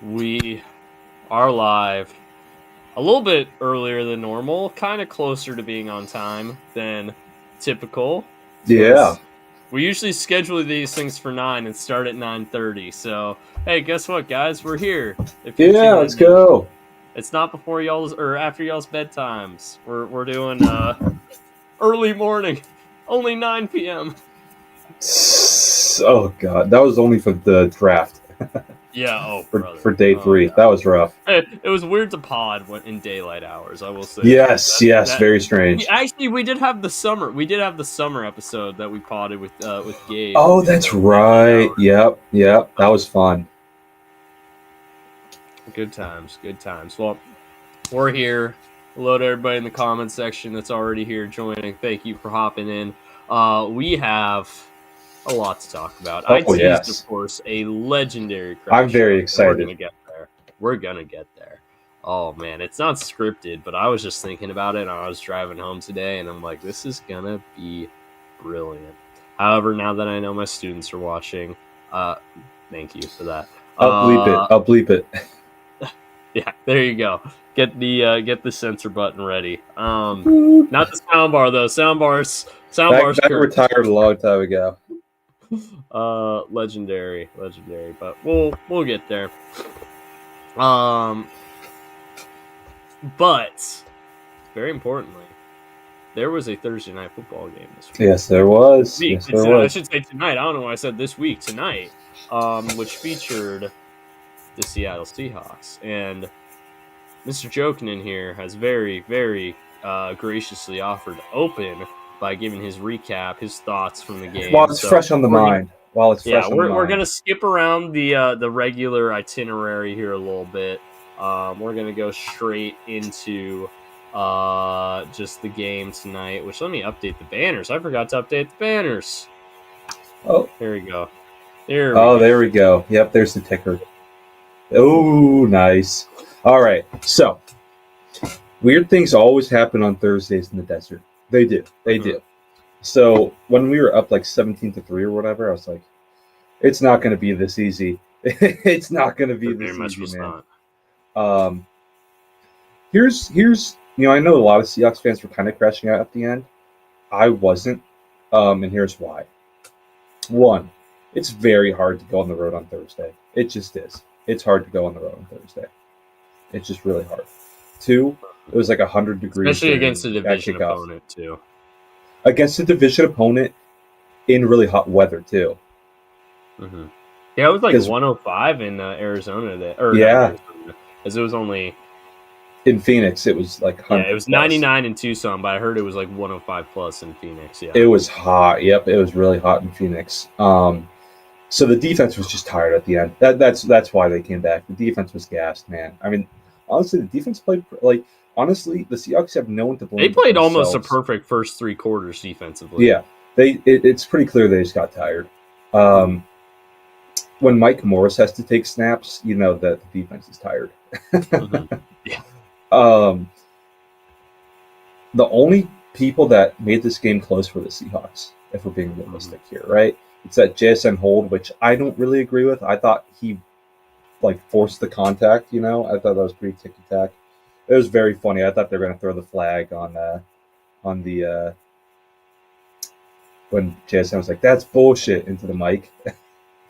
We are live a little bit earlier than normal, kind of closer to being on time than typical. Yeah. We usually schedule these things for 9 and start at 9:30. So, hey, guess what, guys? We're here. If you're Yeah, let's tuning in. go. It's not before y'all's or after y'all's bedtimes. We're doing early morning, only 9 p.m. Oh god, that was only for the draft. Yeah, oh for, brother. for day Oh, 3. yeah. That was rough. It was weird to pod in daylight hours. I will say. Yes, very strange. We did have the summer. We did have the summer episode that we podded with Gabe. Oh, that's right. Yep. That was fun. Good times. Well, we're here. Hello to everybody in the comments section that's already here joining. Thank you for hopping in. We have a lot to talk about. Oh, I teased, yes. of course, a legendary crash. I'm very excited. We're gonna get there. Oh man, it's not scripted, but I was just thinking about it and I was driving home today and I'm like, this is gonna be brilliant. However, now that I know my students are watching, thank you for that. I'll bleep it. Yeah, there you go. Get the censor button ready. Not the soundbar though. Soundbars that retired a long time ago. Legendary, but we'll get there. But very importantly, there was a Thursday night football game this week. Yes, there was. I should say tonight. I don't know why I said this week. Tonight, which featured the Seattle Seahawks. And Mr. Jokinen here has very, very graciously offered to open by giving his recap, his thoughts from the game. While it's fresh on the mind. We're going to skip around the regular itinerary here a little bit. We're going to go straight into just the game tonight, which let me update the banners. I forgot to update the banners. Oh, there we go. There we go. Yep, there's the ticker. Oh, nice. All right. So, weird things always happen on Thursdays in the desert. They do. So, when we were up like 17-3 or whatever, I was like, it's not going to be this easy. It's not going to be this easy, man. Here's I know a lot of Seahawks fans were kind of crashing out at the end. I wasn't. And here's why. One, it's very hard to go on the road on Thursday. It just is. It's hard to go on the road on Thursday. It's just really hard. Two, it was like 100 degrees. Especially against a division opponent, too. Against a division opponent in really hot weather, too. Mm-hmm. Yeah, it was like 105 in Arizona. As it was only... In Phoenix, it was like 100. Yeah, it was 99 in Tucson, but I heard it was like 105 plus in Phoenix. Yeah, it was hot. Yep, it was really hot in Phoenix. So the defense was just tired at the end. That's why they came back. The defense was gassed, man. I mean, honestly, the defense played honestly, the Seahawks have no one to blame. They played almost a perfect first 3 quarters defensively. Yeah, it's pretty clear they just got tired. When Mike Morris has to take snaps, you know that the defense is tired. Mm-hmm. Yeah. The only people that made this game close were the Seahawks, if we're being realistic here, right? It's that JSN hold, which I don't really agree with. I thought he forced the contact, I thought that was pretty ticky-tack. It was very funny. I thought they were going to throw the flag on the when JSN was like, "That's bullshit," into the mic.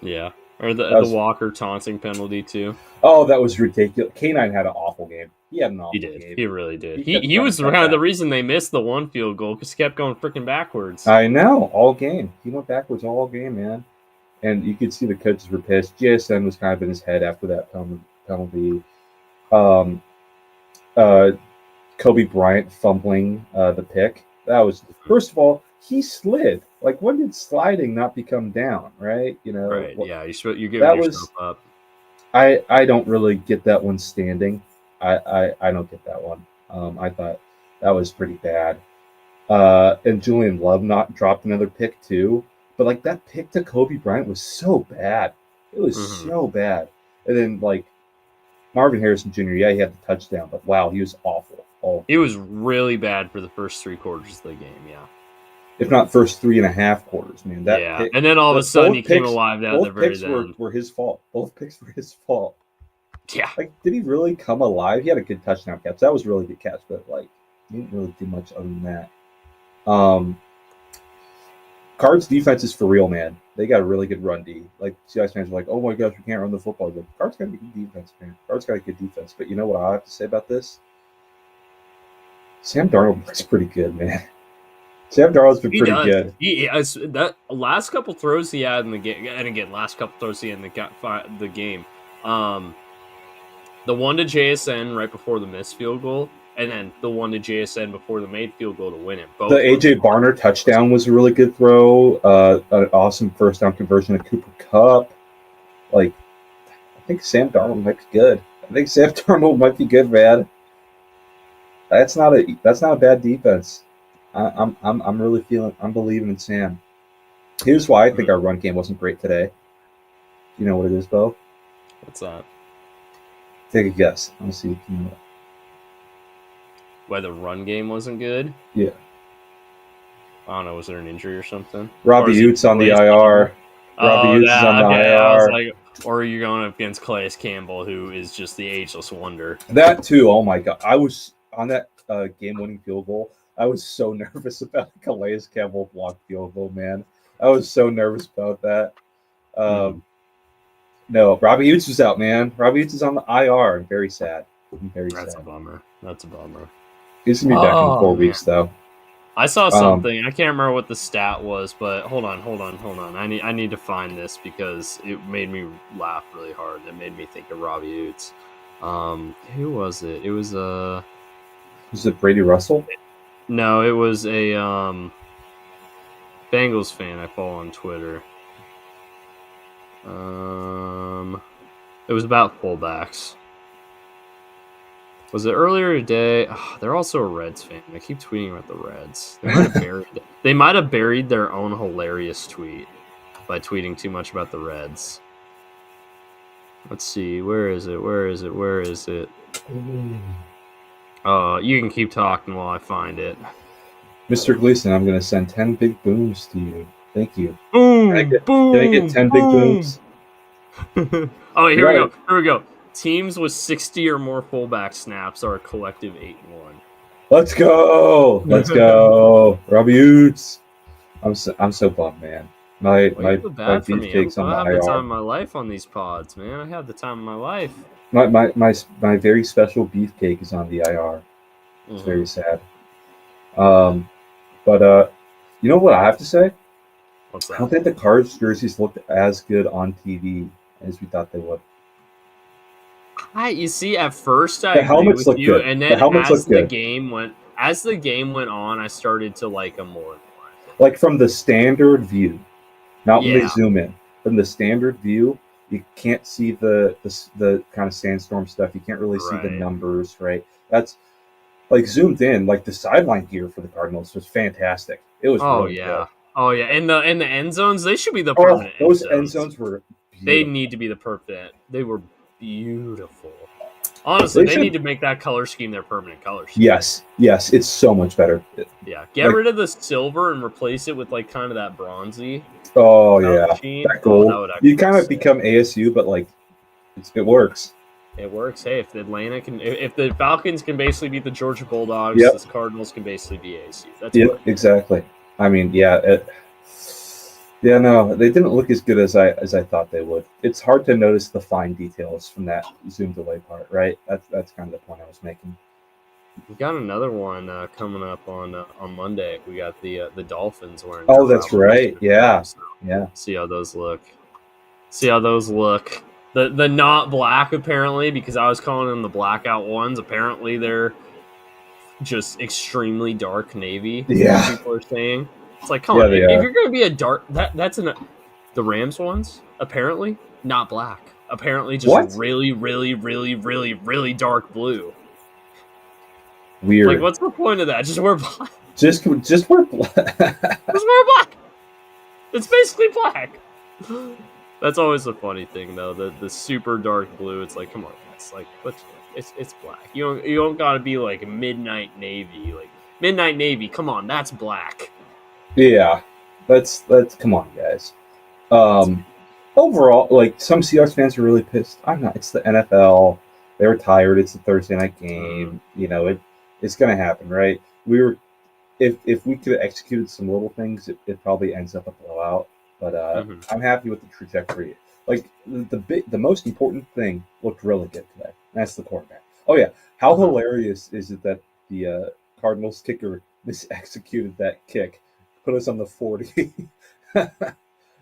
Yeah. Or the Walker taunting penalty, too. Oh, that was ridiculous. K9 had an awful game. He had an awful game. He really did. He was the reason they missed the one field goal because he kept going freaking backwards. I know. All game. He went backwards all game, man. And you could see the coaches were pissed. JSN was kind of in his head after that penalty. Kobe Bryant fumbling the pick. That was, first of all, he slid. When did sliding not become down, right? Right, yeah, you're giving yourself up. I don't really get that one standing. I don't get that one. I thought that was pretty bad. And Julian Love not dropped another pick too. But that pick to Kobe Bryant was so bad. It was so bad. And then Marvin Harrison Jr., yeah, he had the touchdown, but wow, he was awful. He was really bad for the first 3 quarters of the game, yeah. If not first 3.5 quarters, man. And then all of a sudden he came alive down at the very end. Both picks were his fault. Yeah. Like, did he really come alive? He had a good touchdown catch. That was a really good catch, but like, he didn't really do much other than that. Cards defense is for real, man. They got a really good run D. Like, Seahawks fans are like, oh my gosh, we can't run the football. But Cards got a good defense, man. Cards got a good defense. But you know what I have to say about this? Sam Darnold looks pretty good, man. Sam Darnold's been He pretty does. good. That last couple throws he had in the game, and again, last couple throws he had in the game. The one to JSN right before the missed field goal, and then the one to JSN before the made field goal to win it. The AJ Barner touchdown was a really good throw. An awesome first down conversion to Cooper Kupp. Like, I think Sam Darnold might be good. I think Sam Darnold might be good, man. That's not a bad defense. I'm believing in Sam. Here's why I think our run game wasn't great today. You know what it is, Beau? What's that? Take a guess. Let me see if you know. Why the run game wasn't good? Yeah. I don't know. Was there an injury or something? Robbie Utes on the IR. Robbie Utes is on the IR. I was like, or are you going up against Calais Campbell, who is just the ageless wonder? That too. Oh my god! I was on that game-winning field goal. I was so nervous about the Calais Campbell blocked field goal, man. I was so nervous about that. No, Robbie Utes was out, man. Robbie Utes is on the IR. I'm very sad. That's a bummer. He's gonna be back in 4 weeks, though. I saw something. I can't remember what the stat was, but hold on. I need to find this because it made me laugh really hard. It made me think of Robbie Utes. Who was it? It was Was it Brady Russell? No, it was a Bengals fan I follow on Twitter. It was about fullbacks. Was it earlier today? Oh, they're also a Reds fan. I keep tweeting about the Reds. They might have buried their own hilarious tweet by tweeting too much about the Reds. Let's see. Where is it? You can keep talking while I find it. Mr. Gleason, I'm going to send 10 big booms to you. Thank you. Boom! Can I get 10 big booms? Oh, here we go. Teams with 60 or more fullback snaps are a collective 8-1. Let's go! Robbie Utes. I'm so bummed, man. My beefcake's on the IR. I have the time of my life on these pods, man. I had the time of my life. My very special beefcake is on the IR. It's very sad. But you know what I have to say? What's that? I don't think the Cards jerseys looked as good on TV as we thought they would. You see, at first I agree helmets with you, good. And then as the game went on, I started to like them more and more. Like from the standard view, not when they zoom in. From the standard view, you can't see the kind of sandstorm stuff. You can't really see the numbers, right? That's like zoomed in. Like the sideline gear for the Cardinals was fantastic. It was really good. Oh yeah, and the end zones, they should be the permanent. Those end zones were beautiful. They need to be the permanent. They were beautiful. Honestly, they need to make that color scheme their permanent color scheme. Yes, it's so much better. Yeah, get rid of the silver and replace it with like kind of that bronzy. Oh yeah, that gold. You kind of become ASU, but like it works. It works. Hey, if the Falcons can basically beat the Georgia Bulldogs, the Cardinals can basically be ASU. That's exactly. I mean, no, they didn't look as good as I thought they would. It's hard to notice the fine details from that zoom delay part, right? That's kind of the point I was making. We got another one coming up on Monday. We got the Dolphins wearing. Oh, that's right. Yeah. See how those look. The not black apparently, because I was calling them the blackout ones. Apparently they're just extremely dark navy. Yeah. People are saying it's like, come on, if you're going to be a dark, the Rams ones apparently not black. Apparently just really, really, really, really, really dark blue. Weird. Like, what's the point of that? Just wear black. Just wear black. Just wear black. It's basically black. That's always a funny thing, though. The super dark blue. It's like, come on, guys. Like, it's black. You don't gotta be like midnight navy. Like midnight navy. Come on, that's black. Yeah, that's come on, guys. overall, like some Seahawks fans are really pissed. I'm not. It's the NFL. They were tired. It's a Thursday night Mm, game. It's gonna happen, right? We were if we could have executed some little things, it probably ends up a blowout. But hmm I'm happy with the trajectory. Like the most important thing looked really good today. That's the quarterback. Oh yeah, how hmm hilarious is it that the Cardinals kicker misexecuted that kick, put us on the 40. That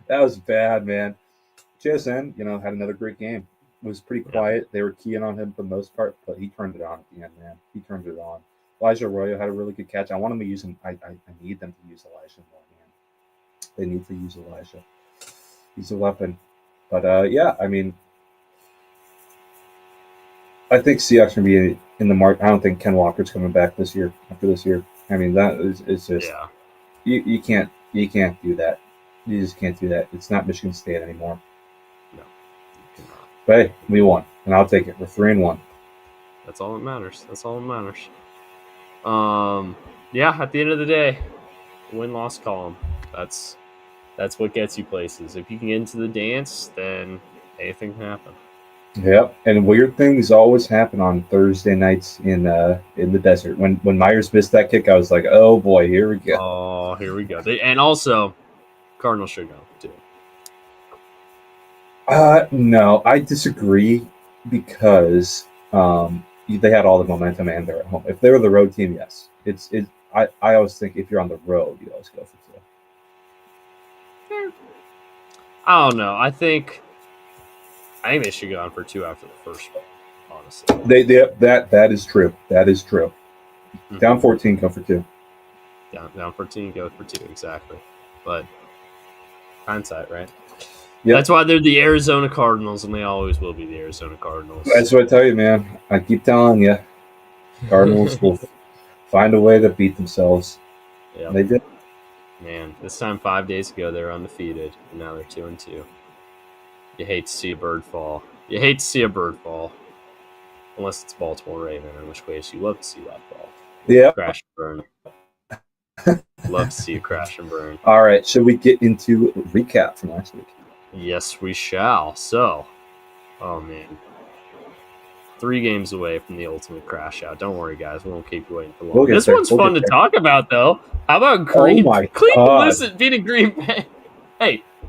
was bad, man. JSN, had another great game. It was pretty Yeah, quiet. They were keying on him for the most part, but he turned it on at the end, man. He turned it on. Elijah Arroyo had a really good catch. I want him to use him. I need them to use Elijah more, man. They need to use Elijah. He's a weapon. But yeah, I mean, I think Seahawks can be in the mark. I don't think Ken Walker's coming back this year. After this year, I mean, that is just yeah. you can't do that. You just can't do that. It's not Michigan State anymore. No, you cannot. But hey, we won, and I'll take it. We're 3-1. That's all that matters. That's all that matters. Yeah. At the end of the day, win-loss column. That's what gets you places. If you can get into the dance, then anything can happen. Yep, and weird things always happen on Thursday nights in the desert. When Myers missed that kick, I was like, "Oh boy, here we go." Oh, here we go. And also, Cardinals should go too. No, I disagree because they had all the momentum and they're at home. If they were the road team, yes, it's it. I always think if you're on the road, you always go for two. I don't know. I think they should go on for two after the first one. Honestly, That is true. That is true. Down 14, go for two. down 14, go for two exactly. But hindsight, right? Yep. That's why they're the Arizona Cardinals, and they always will be the Arizona Cardinals. That's what I tell you, man. I keep telling you, Cardinals will find a way to beat themselves. Yeah, They did. man. This time 5 days ago they were undefeated, and now they're 2-2. You hate to see a bird fall. You hate to see a bird fall, unless it's Baltimore Raven, in which case you love to see that fall. Yeah. Crash and burn. Love to see a crash and burn. All right. Should we get into a recap from last week? Yes, we shall. So, oh man, 3 games away from the ultimate crash out. Don't worry, guys. We won't keep you waiting for long. This one's fun to talk about, though. How about Green? Oh my Cleveland God. listen, beating Green Bay.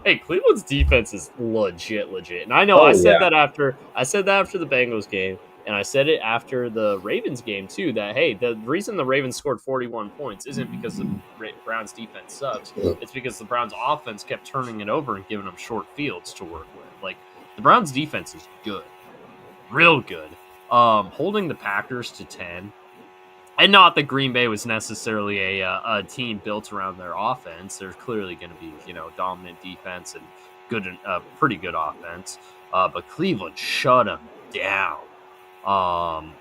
Hey, Cleveland's defense is legit. And I know I said that after the Bengals game, and I said it after the Ravens game too. That hey, the reason the Ravens scored 41 points isn't because the Browns defense sucks. It's because the Browns offense kept turning it over and giving them short fields to work with. Like the Browns defense is good, real good. Holding the Packers to 10. And not that Green Bay was necessarily a team built around their offense. There's clearly going to be, dominant defense and pretty good offense. But Cleveland shut them down. Awesome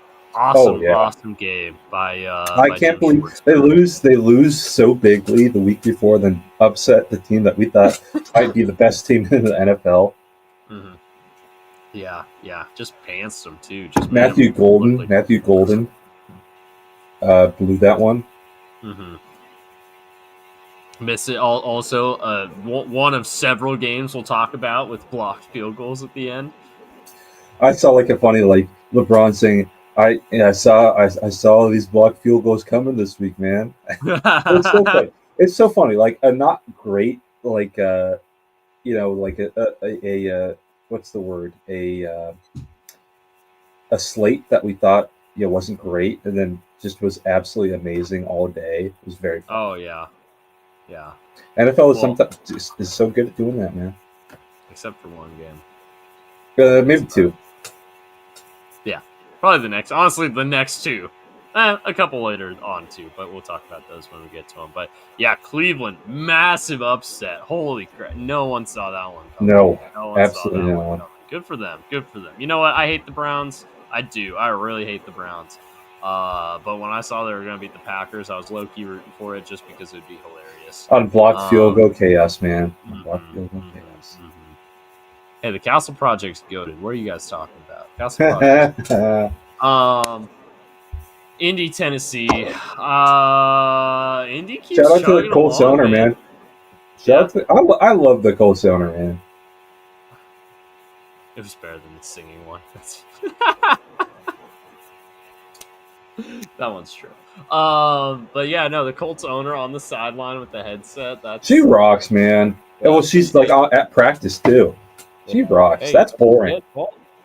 game by. I can't believe they lose so bigly the week before, then upset the team that we thought might be the best team in the NFL. Mm-hmm. Yeah, just pantsed them too. Just Matthew Golden blew that one. Mm-hmm. Missed it. Also, one of several games we'll talk about with blocked field goals at the end. I saw like a funny LeBron saying, "I saw these blocked field goals coming this week, man." It's so funny. It's so funny. Like a not great like a what's the word a slate that we thought wasn't great, and then just was absolutely amazing all day. It was very fun. Oh yeah. NFL is sometimes is so good at doing that, man. Except for one game. Maybe two. Yeah, probably the next. Honestly, the next two. A couple later on too, but we'll talk about those when we get to them. But yeah, Cleveland, massive upset. Holy crap! No one saw that one coming. No one absolutely saw that no one one. coming. Good for them. You know what? I hate the Browns. I do. I really hate the Browns. But when I saw they were going to beat the Packers, I was low-key rooting for it just because it would be hilarious. Unblocked field goal chaos, man. Unblocked field goal chaos. Mm-hmm. Hey, the Castle Project's goated. What are you guys talking about? Castle Project. Indy, Tennessee. Indy keeps Shout out to the Colts owner, man. I love the Colts owner, man. It was better than the singing one. That one's true. But yeah, no, the Colts owner on the sideline with the headset. She rocks, man. Yeah, Well, she's like at practice too. She rocks. Hey, That's boring.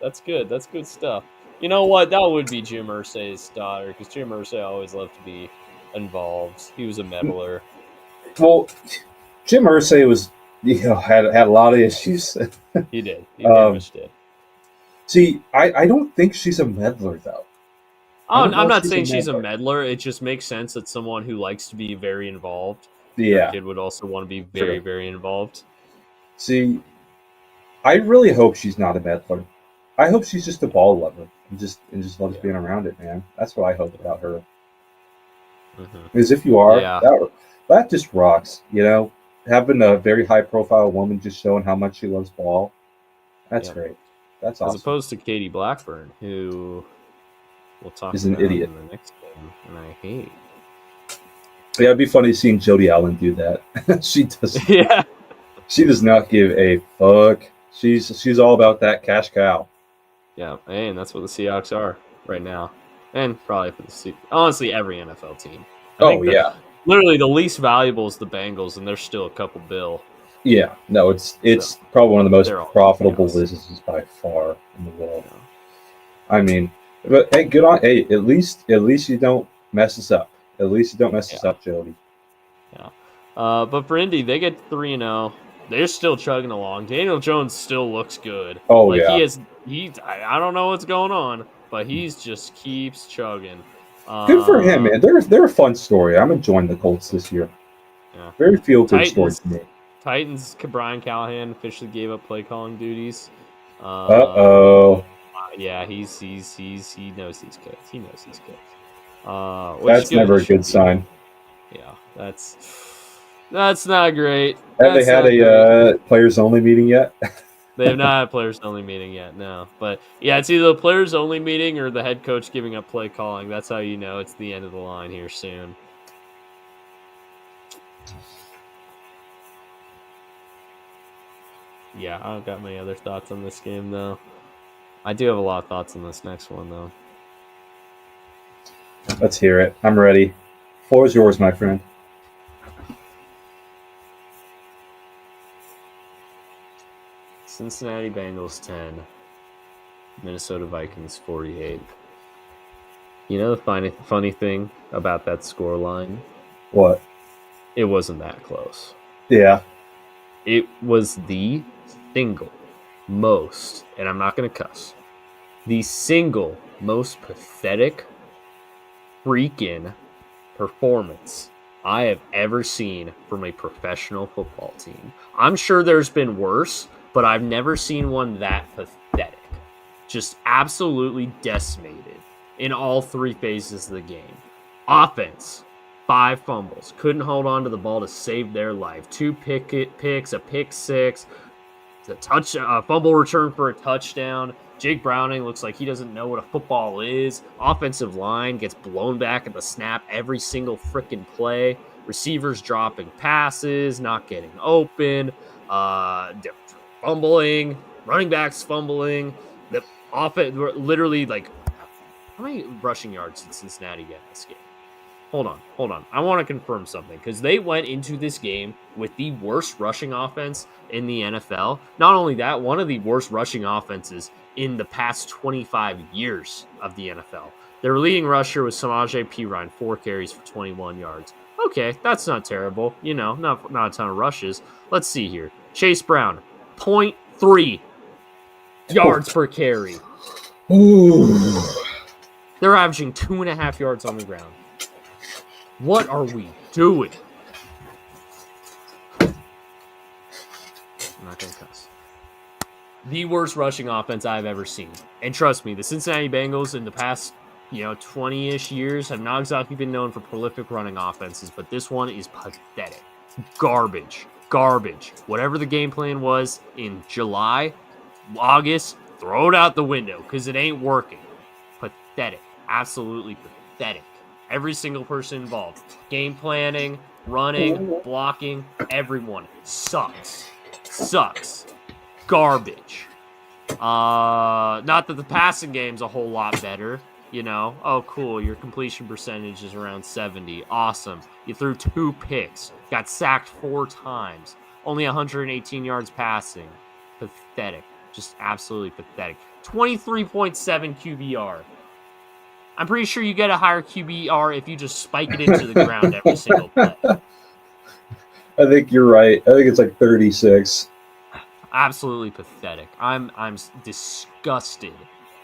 that's good. That's good stuff. You know what? That would be Jim Irsay's daughter because Jim Irsay always loved to be involved. He was a meddler. Well, Jim Irsay was, had a lot of issues. He did. He very much did. See, I don't think she's a meddler though. I'm not saying she's a meddler. It just makes sense that someone who likes to be very involved, their kid would also want to be very, very involved. See, I really hope she's not a meddler. I hope she's just a ball lover and just loves being around it, man. That's what I hope about her. Because if you are, that just rocks. Having a very high profile woman just showing how much she loves ball. That's great. That's awesome. As opposed to Katie Blackburn, who we'll talk is an idiot in the next game, and I hate. Yeah, it'd be funny seeing Jody Allen do that. She does. Yeah. She does not give a fuck. She's all about that cash cow. Yeah, and that's what the Seahawks are right now, and probably for honestly every NFL team. I think literally the least valuable is the Bengals, and they're still a couple bill. Yeah, no, it's probably one of the most profitable businesses by far in the world. Yeah. I mean, but hey, good on. Hey, at least you don't mess us up. At least you don't mess us up, Jody. Yeah. But for Indy, they get 3-0. They're still chugging along. Daniel Jones still looks good. Oh, I don't know what's going on, but he's just keeps chugging. Good for him, man. They're a fun story. I'm enjoying the Colts this year. Yeah. Very feel-good story to me. Titans, Brian Callahan officially gave up play calling duties. Yeah, he knows he's cooked. He knows he's cooked. That's never a good sign. Yeah, that's not great. Have they had a players-only meeting yet? They have not had players-only meeting yet, no. But, yeah, it's either the players-only meeting or the head coach giving up play calling. That's how you know it's the end of the line here soon. Yeah, I don't got many other thoughts on this game, though. I do have a lot of thoughts on this next one, though. Let's hear it. I'm ready. Floor is yours, my friend. Cincinnati Bengals 10, Minnesota Vikings 48. You know the funny thing about that score line? What? It wasn't that close. Yeah. It was the single most, and I'm not going to cuss, the single most pathetic freaking performance I have ever seen from a professional football team. I'm sure there's been worse, but I've never seen one that pathetic. Just absolutely decimated in all three phases of the game. Offense, 5 fumbles. Couldn't hold on to the ball to save their life. 2 picks, a pick 6, a fumble return for a touchdown. Jake Browning looks like he doesn't know what a football is. Offensive line gets blown back at the snap every single freaking play. Receivers dropping passes, not getting open, fumbling, running backs fumbling. The offense, literally, like, how many rushing yards did Cincinnati get in this game? Hold on. I want to confirm something because they went into this game with the worst rushing offense in the NFL. Not only that, one of the worst rushing offenses in the past 25 years of the NFL. Their leading rusher was Samaje Perine, 4 carries for 21 yards. Okay, that's not terrible. Not a ton of rushes. Let's see here. Chase Brown, 0.3 yards per carry. Ooh. They're averaging 2.5 yards on the ground. What are we doing? I'm not going to cuss. The worst rushing offense I've ever seen. And trust me, the Cincinnati Bengals in the past, 20-ish years have not exactly been known for prolific running offenses, but this one is pathetic. Garbage. Whatever the game plan was in July, August, throw it out the window because it ain't working. Pathetic. Absolutely pathetic. Every single person involved. Game planning, running, blocking, everyone sucks. Garbage. Not that the passing game's a whole lot better. Oh, cool. Your completion percentage is around 70. Awesome. You threw 2 picks. Got sacked 4 times. Only 118 yards passing. Pathetic. Just absolutely pathetic. 23.7 QBR. I'm pretty sure you get a higher QBR if you just spike it into the ground every single play. I think you're right. I think it's like 36. Absolutely pathetic. I'm disgusted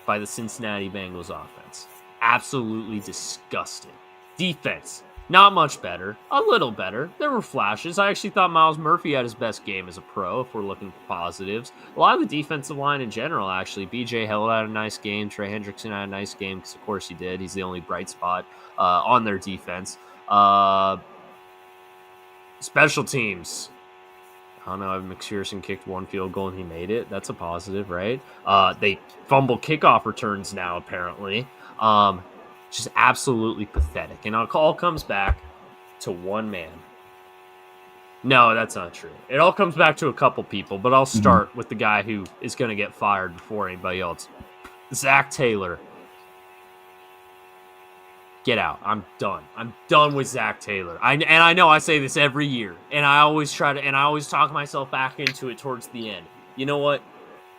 by the Cincinnati Bengals offense. Absolutely disgusted. Defense, not much better. A little better. There were flashes. I actually thought Myles Murphy had his best game as a pro, if we're looking for positives. A lot of the defensive line in general, actually. BJ Hill had a nice game. Trey Hendrickson had a nice game, because of course he did. He's the only bright spot on their defense. Special teams. I don't know. McPherson kicked 1 field goal and he made it. That's a positive, right? They fumble kickoff returns now, apparently. Just absolutely pathetic. And it all comes back to one man. No, that's not true. It all comes back to a couple people, but I'll start with the guy who is going to get fired before anybody else. Zach Taylor. Get out. I'm done. I'm done with Zach Taylor. I know I say this every year, and I always talk myself back into it towards the end. You know what?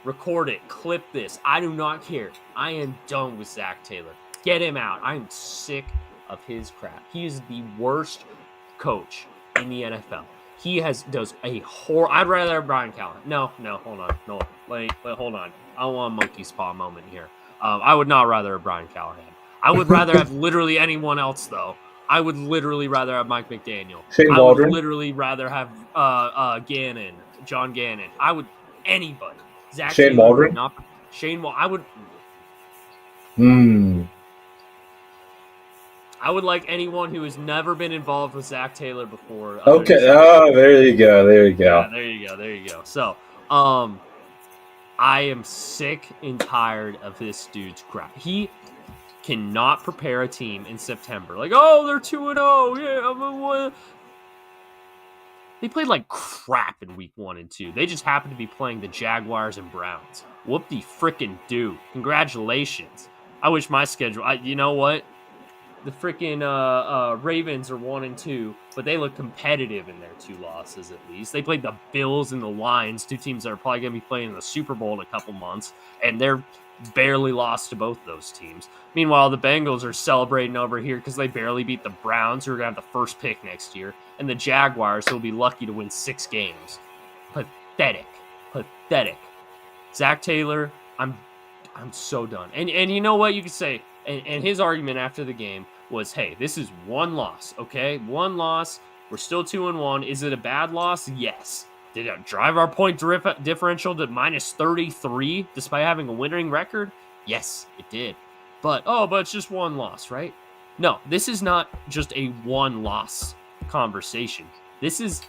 Record it. Clip this. I do not care. I am done with Zach Taylor. Get him out. I'm sick of his crap. He is the worst coach in the NFL. He does a horror. I'd rather have Brian Callahan. No, hold on. No, wait, hold on. I don't want a monkey's paw moment here. I would not rather have Brian Callahan. I would rather have literally anyone else, though. I would literally rather have Mike McDaniel. Shane I Waldron. would literally rather have John Gannon. I would anybody. Zach Shane Taylor, Waldron. Shane Waldron. I would. I would like anyone who has never been involved with Zach Taylor before. Okay. Oh, there you go. Yeah, there you go. So, I am sick and tired of this dude's crap. He cannot prepare a team in September. Like, oh, they're 2-0. Yeah, they played like crap in week 1 and 2. They just happened to be playing the Jaguars and Browns. Whoop-de-frickin-do. Congratulations. I wish my schedule... you know what? The frickin' Ravens are 1 and 2, but they look competitive in their 2 losses at least. They played the Bills and the Lions, 2 teams that are probably going to be playing in the Super Bowl in a couple months, and they're barely lost to both those teams. Meanwhile, the Bengals are celebrating over here because they barely beat the Browns, who are going to have the first pick next year, and the Jaguars, who will be lucky to win 6 games. Pathetic. Zach Taylor, I'm so done. And you know what you could say? And his argument after the game was, hey, this is 1 loss, okay? 1 loss. We're still 2-1. Is it a bad loss? Yes. Did it drive our point differential to minus 33 despite having a winning record? Yes, it did. But it's just 1 loss, right? No, this is not just a 1-loss conversation. This is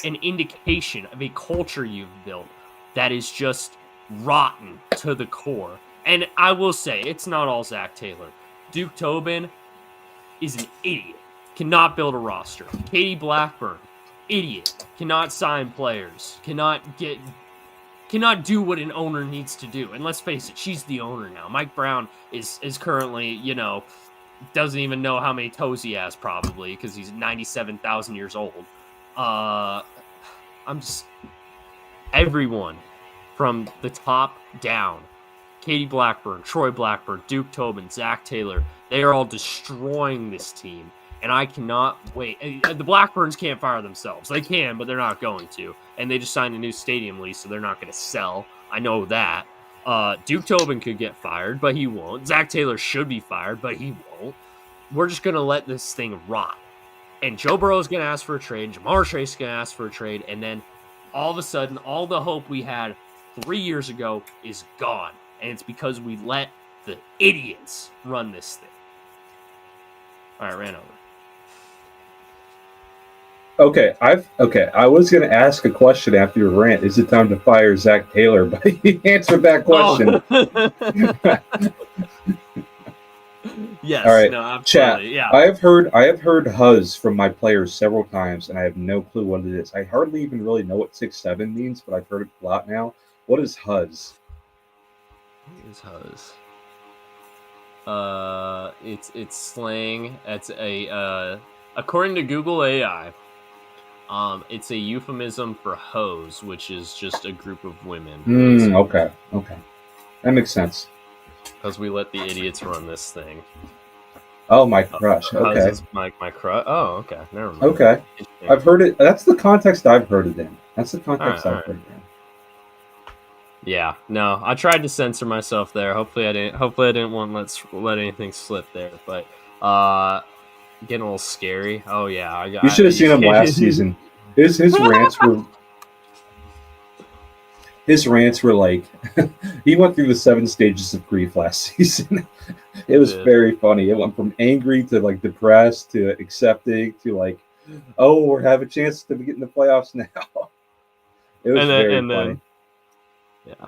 an indication of a culture you've built that is just rotten to the core. And I will say, it's not all Zach Taylor. Duke Tobin is an idiot. Cannot build a roster. Katie Blackburn, idiot. Cannot sign players. Cannot do what an owner needs to do. And let's face it, she's the owner now. Mike Brown is currently, doesn't even know how many toes he has probably because he's 97,000 years old. Everyone from the top down, Katie Blackburn, Troy Blackburn, Duke Tobin, Zach Taylor, they are all destroying this team. And I cannot wait. The Blackburns can't fire themselves. They can, but they're not going to. And they just signed a new stadium lease, so they're not going to sell. I know that. Duke Tobin could get fired, but he won't. Zach Taylor should be fired, but he won't. We're just going to let this thing rot. And Joe Burrow is going to ask for a trade. Jamar Chase is going to ask for a trade. And then all of a sudden, all the hope we had 3 years ago is gone. And it's because we let the idiots run this thing. All right, ran over. Okay, I was going to ask a question after your rant. Is it time to fire Zach Taylor? But you answered that question. Yes. All right, no, absolutely. chat. Yeah. I have heard Huzz from my players several times, and I have no clue what it is. I hardly even really know what 6'7" means, but I've heard it a lot now. What is Huzz? What is hose? It's slang. It's a according to Google AI, it's a euphemism for hose, which is just a group of women, basically. Okay. That makes sense. Because we let the idiots run this thing. Oh, my crush. Hose Okay. is my crush. Oh, okay. Never mind. Okay. I've heard it. That's the context I've heard it in. That's the context All I've right. heard it in. Yeah, no, I tried to censor myself there. Hopefully, I didn't. Hopefully, I didn't want to let anything slip there. But getting a little scary. Oh yeah, You should have seen him last season. His rants were like he went through the 7 stages of grief last season. It was very funny. It went from angry to like depressed to accepting to like, oh, we're having a chance to get in the playoffs now. It was very funny. Yeah.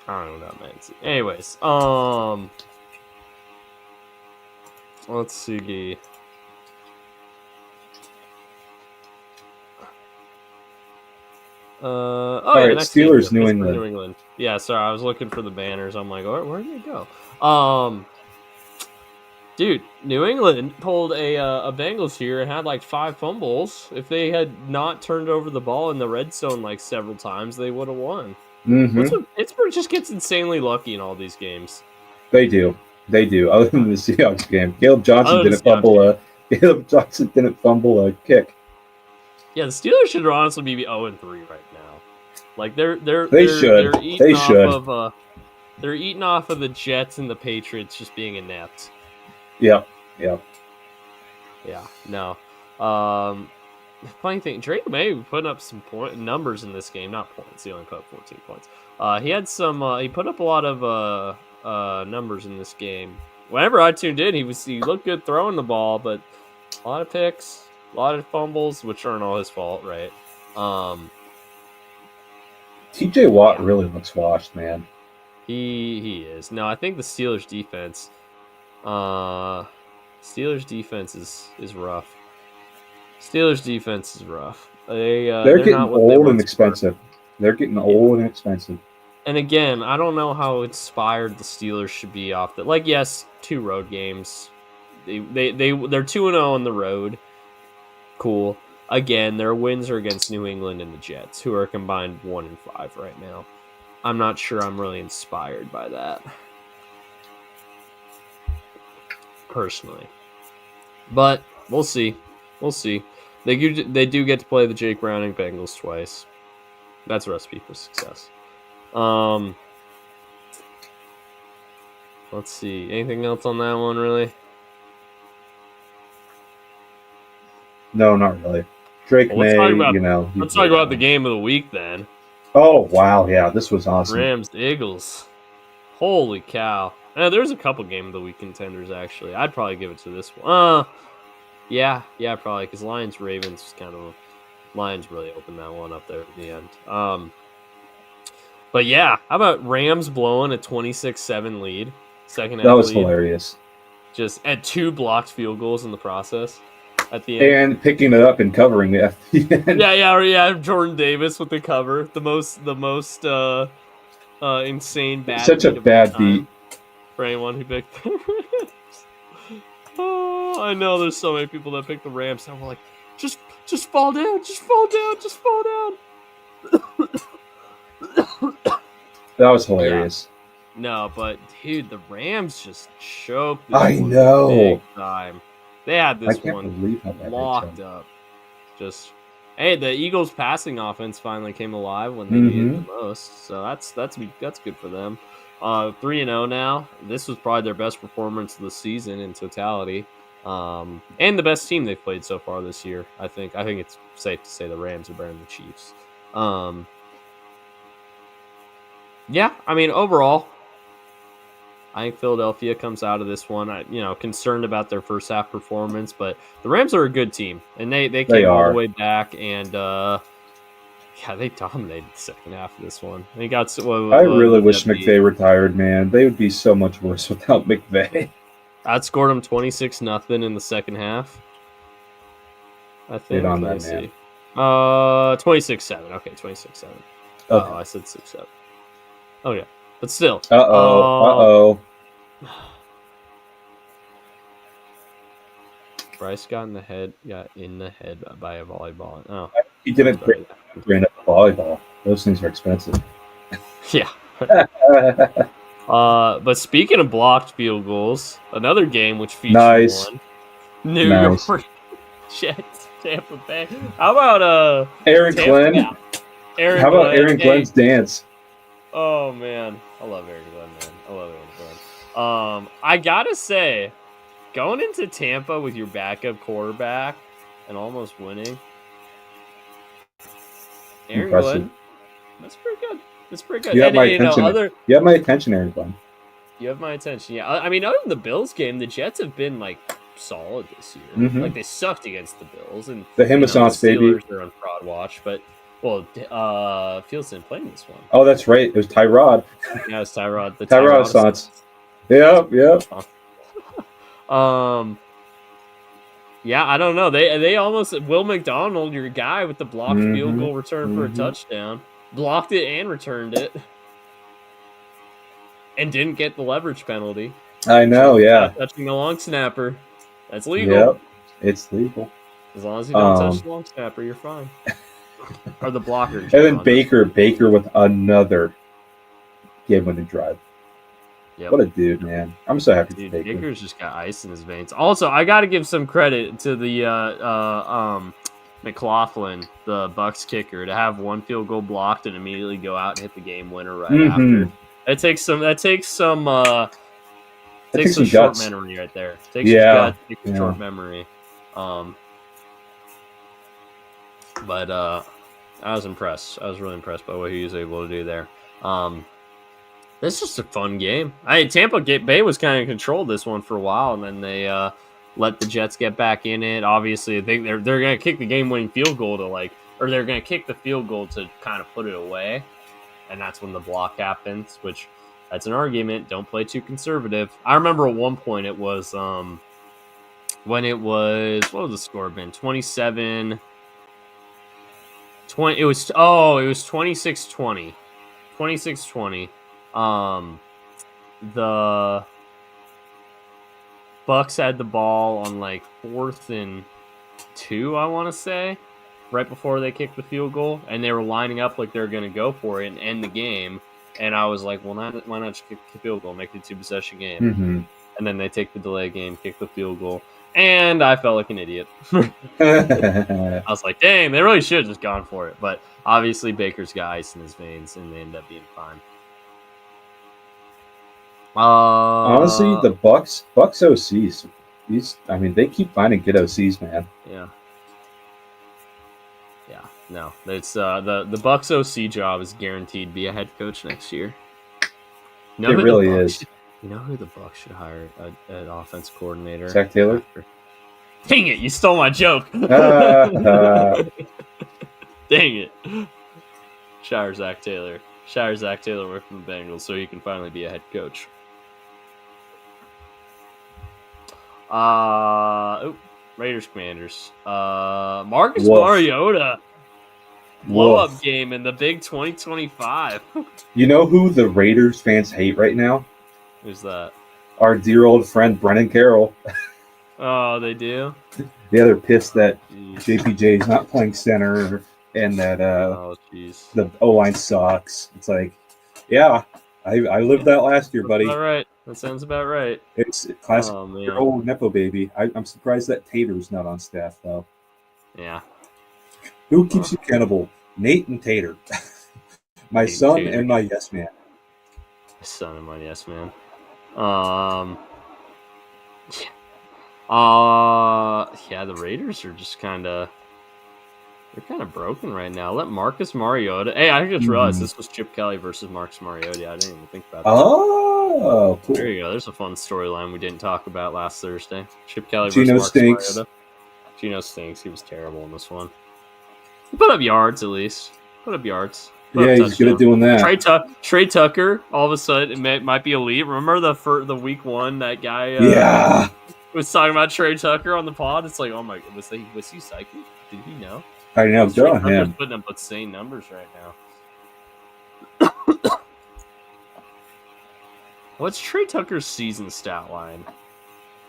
I don't know what that means. Anyways, let's see. All right, the next Steelers, game, New England. Yeah, sorry, I was looking for the banners. I'm like, where did it go? Dude, New England pulled a Bengals here and had like 5 fumbles. If they had not turned over the ball in the red zone like several times, they would have won. Pittsburgh just gets insanely lucky in all these games. They do. Other than the Seahawks game, Caleb Johnson didn't fumble a kick. Yeah, the Steelers should honestly be 0-3 right now. Like they're eating off of the Jets and the Patriots just being inept. Yeah. Yeah. No. Funny thing, Drake May putting up some numbers in this game, not points. He only put up 14 points. He had some. He put up a lot of numbers in this game. Whenever I tuned in, he looked good throwing the ball, but a lot of picks, a lot of fumbles, which aren't all his fault, right? TJ Watt really looks washed, man. He is. No, I think the Steelers defense. Steelers defense is rough. They're getting old and expensive. And again, I don't know how inspired the Steelers should be off that. Like, yes, 2 road games. They're 2-0 on the road. Cool. Again, their wins are against New England and the Jets, who are combined 1-5 right now. I'm not sure I'm really inspired by that. Personally. But we'll see. They do get to play the Jake Browning Bengals twice. That's a recipe for success. Let's see. Anything else on that one, really? No, not really. Drake May, Let's talk about the game of the week then. Oh, wow. Yeah, this was awesome. Rams, Eagles. Holy cow. There's a couple game of the week contenders, actually. I'd probably give it to this one. Yeah, probably, because Lions-Ravens was kind of... Lions really opened that one up there at the end. But yeah, how about Rams blowing a 26-7 lead? Second half that was lead. Hilarious. Just at 2 blocked field goals in the process at the end. And picking it up and covering it at the end. Yeah. Jordan Davis with the cover. The most insane bad Such a bad beat. For anyone who picked the Rams. Oh, I know there's so many people that picked the Rams and we're like, just fall down. That was hilarious. Yeah. No, but dude, the Rams just choked. I know. Big time. They had this one locked up. Hey, the Eagles' passing offense finally came alive when they needed it the most. So that's good for them. 3-0 now. This was probably their best performance of the season in totality, and the best team they've played so far this year. I think it's safe to say the Rams are better than the Chiefs. Yeah, I mean overall, I think Philadelphia comes out of this one. Concerned about their first half performance, but the Rams are a good team, and they came all the way back, and they dominated the second half of this one. They got. I really wish McVay retired, man. They would be so much worse without McVay. Outscored them 26-0 in the second half. I think. Get on that, man. 26-7. Okay, 26-7. Oh, I said 6-7. Oh yeah, but still. Uh-oh. Bryce got in the head by a volleyball. Oh, He didn't bring up volleyball. Those things are expensive. yeah. But speaking of blocked field goals, another game which featured Nice. one. New York Jets, Tampa Bay. How about Aaron Glenn? Yeah. How about Aaron Glenn's dance? Oh man, I love Aaron Glenn, man. I love Aaron Glenn. I gotta say, going into Tampa with your backup quarterback and almost winning, Aaron Glenn, that's pretty good. That's pretty good. You have my attention. You have my attention, Aaron Glenn. You have my attention. Yeah, I mean, other than the Bills game, the Jets have been like solid this year. Mm-hmm. Like they sucked against the Bills and the Renaissance baby. They're on fraud watch, but Fields didn't play in this one. Oh, that's right. It was Tyrod. Yeah, it was Tyrod. The Tyrod Renaissance. Yep. Yeah, I don't know. They almost Will McDonald, your guy with the blocked field goal return for a touchdown, blocked it and returned it. And didn't get the leverage penalty. I know, yeah. Touching the long snapper. That's legal. Yep, it's legal. As long as you don't touch the long snapper, you're fine. Or the blocker. And then Baker with another game-winning drive. Yep. What a dude, man. I'm so happy for Baker. Baker's just got ice in his veins. Also, I got to give some credit to the McLaughlin, the Bucks kicker, to have one field goal blocked and immediately go out and hit the game winner right after. That takes some short memory right there. Takes some short memory. But I was impressed. I was really impressed by what he was able to do there. This is just a fun game. Tampa Bay was kind of controlled this one for a while, and then they let the Jets get back in it. Obviously, I think they're going to kick the game-winning field goal or they're going to kick the field goal to kind of put it away. And that's when the block happens, which that's an argument. Don't play too conservative. I remember at one point it was when it was, what was the score been? 27-20. It was 26-20. 26-20. The Bucks had the ball on like 4th and 2, I want to say, right before they kicked the field goal, and they were lining up like they were going to go for it and end the game. And I was like, well, why not just kick the field goal, make it a 2-possession game? Mm-hmm. And then they take the delay game, kick the field goal, and I felt like an idiot. I was like, dang, they really should have just gone for it. But obviously Baker's got ice in his veins, and they end up being fine. Honestly, the Bucks OCs, they keep finding good OCs, man. Yeah. No, it's the Bucks OC job is guaranteed to be a head coach next year. It really is. You know who the Bucks should hire an offense coordinator? Zach Taylor. Dang it! You stole my joke. Dang it! Shire Zach Taylor away from the Bengals so he can finally be a head coach. Raiders Commanders. Marcus Mariota. Blow-up game in the big 2025. You know who the Raiders fans hate right now? Who's that? Our dear old friend Brennan Carroll. Oh, they do? Yeah, they're pissed that JPJ is not playing center and that the O-line sucks. It's like, yeah, I lived that last year, buddy. All right. That sounds about right. It's classic old Nepo baby. I'm surprised that Tater's not on staff, though. Yeah. Who keeps you accountable? Nate and Tater. My son Tater. And my yes man. My son and my yes man. The Raiders are just they're kind of broken right now. Let Marcus Mariota. Hey, I just realized this was Chip Kelly versus Marcus Mariota. I didn't even think about that. Oh, cool. There you go. There's a fun storyline we didn't talk about last Thursday. Chip Kelly versus Geno Marcus stinks. Mariota. Geno stinks. He was terrible in this one. He put up yards at least. He's good at doing that. Trey Tucker, all of a sudden, it might be elite. Remember the week 1 that guy was talking about Trey Tucker on the pod? It's like, oh my, was he psychic? Did he know? I know, go on him. Putting up insane numbers right now. What's Trey Tucker's season stat line?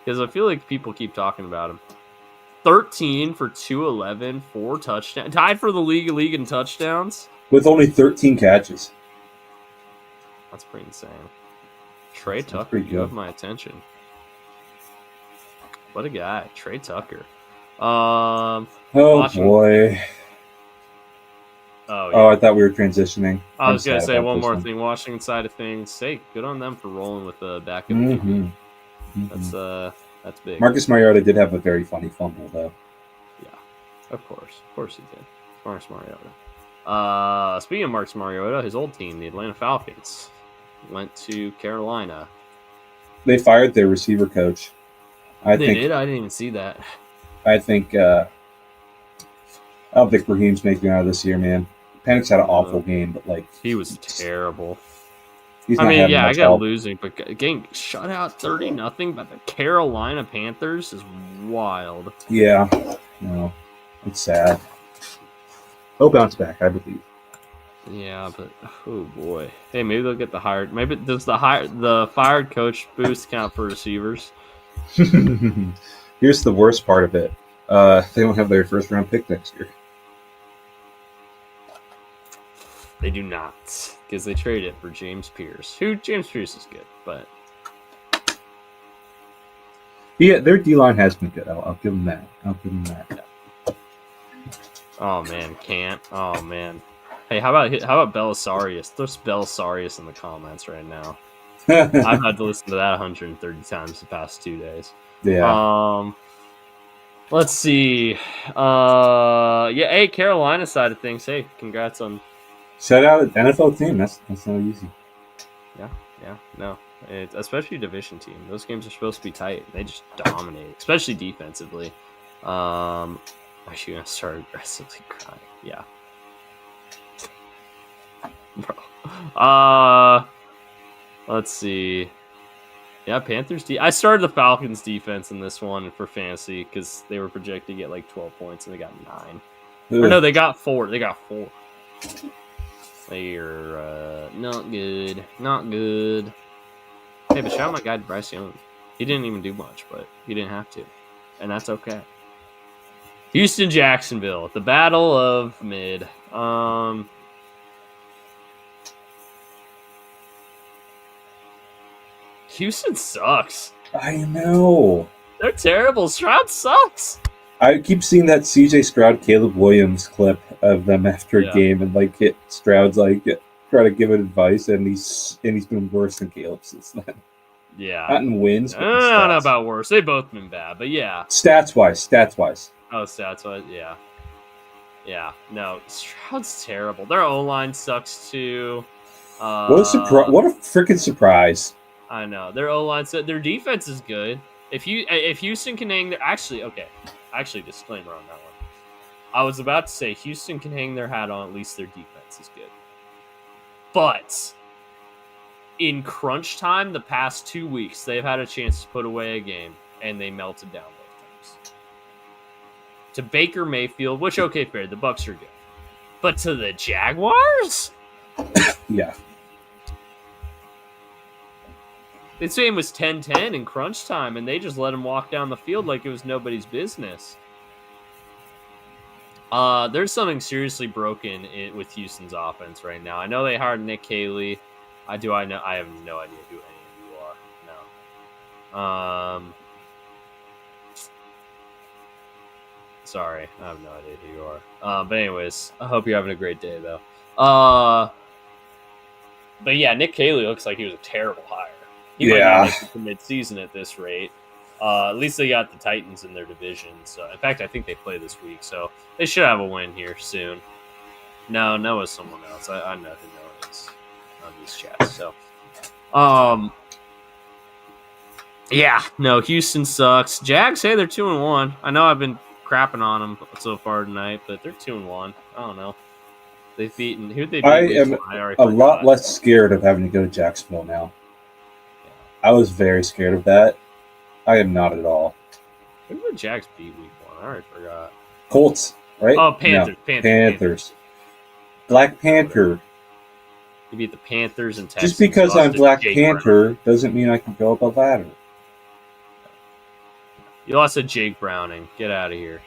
Because I feel like people keep talking about him. 13 for 211, 4 touchdowns. Tied for the league in touchdowns. With only 13 catches. That's pretty insane. Trey That's Tucker, pretty you good. have my attention. What a guy. Trey Tucker. Oh, Washington. boy. Oh, yeah. Oh, I thought we were transitioning. I was going to say one more thing. Washington side of things. Hey, good on them for rolling with the backup. Mm-hmm. That's big. Marcus Mariota did have a very funny fumble, though. Yeah, of course he did. Marcus Mariota. Speaking of Marcus Mariota, his old team, the Atlanta Falcons, went to Carolina. They fired their receiver coach. They did? I didn't even see that. I think I don't think Raheem's making it out of this year, man. Penix had an awful game, but like he was terrible. He's not having much I got help. losing, but getting shut out 30-0 by the Carolina Panthers is wild. Yeah, no, it's sad. He'll bounce back, I believe. Yeah, but oh boy, hey, maybe they'll get the hired. Maybe does the fired coach boost count for receivers? Here's the worst part of it: they don't have their first round pick next year. They do not, because they traded it for James Pierce. James Pierce is good, but yeah, their D line has been good. I'll give them that. Oh man, can't. Oh man. Hey, how about Belisarius? Throw Belisarius in the comments right now. I've had to listen to that 130 times the past 2 days. Yeah. Let's see. Hey, Carolina side of things. Hey, congrats on. Shout out NFL team. That's not easy. Yeah. No, especially division team. Those games are supposed to be tight. They just dominate, especially defensively. I'm actually gonna start aggressively crying. Yeah. Bro. Let's see. Yeah, Panthers. I started the Falcons defense in this one for fantasy because they were projected to get like 12 points and they got 9. Or no, they got 4. They're not good. Not good. Hey, but shout out my guy Bryce Young. He didn't even do much, but he didn't have to, and that's okay. Houston, Jacksonville, the battle of mid. Houston sucks. I know. They're terrible. Stroud sucks. I keep seeing that C.J. Stroud, Caleb Williams clip of them after a game, and like Stroud's like trying to give it advice, and he's been worse than Caleb since then. Yeah, not in wins. But I don't know about worse. They've both been bad, but yeah. Stats wise. Oh, stats wise, yeah. Yeah, no, Stroud's terrible. Their O-line sucks too. What a freaking surprise! I know their O-line. Their defense is good. If Houston can hang their disclaimer on that one. I was about to say Houston can hang their hat on at least their defense is good. But in crunch time, the past 2 weeks, they've had a chance to put away a game, and they melted down both times. To Baker Mayfield, which, okay, fair, the Bucs are good. But to the Jaguars? Yeah. This game was 10-10 in crunch time, and they just let him walk down the field like it was nobody's business. There's something seriously broken with Houston's offense right now. I know they hired Nick Caley. I have no idea who any of you are. No. Sorry, I have no idea who you are. But anyways, I hope you're having a great day, though. But yeah, Nick Caley looks like he was a terrible hire. He might not make it to mid-season at this rate. At least they got the Titans in their division. So, in fact, I think they play this week, so they should have a win here soon. No, Noah's someone else. I know who Noah is on these chats. So, yeah, no, Houston sucks. Jags, hey, they're 2-1. I know I've been crapping on them so far tonight, but they're 2-1. I don't know. They've beaten who'd they beat? I am a lot less scared of having to go to Jacksonville now. Yeah. I was very scared of that. I am not at all. Who did the Jags beat week 1? I already forgot. Colts, right? Oh, Panthers. No, Panthers. Black Panther. You beat the Panthers and Texans. Just because You lost I'm to Black Jake Panther doesn't mean I can go up a ladder. You lost to Jake Browning. Get out of here.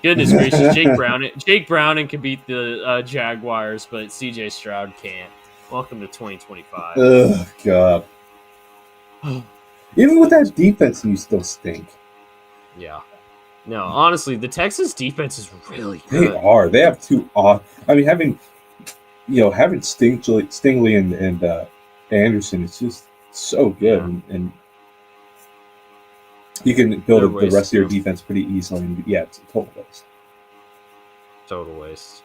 Goodness gracious, Jake Browning can beat the Jaguars, but CJ Stroud can't. Welcome to 2025. Ugh, God. Even with that defense, you still stink. Yeah. No, honestly, the Texans defense is really They good. are. They have two. I mean, having Stingley and Anderson is just so good, and you can build the rest of your defense pretty easily. And yeah, it's a total waste. Total waste.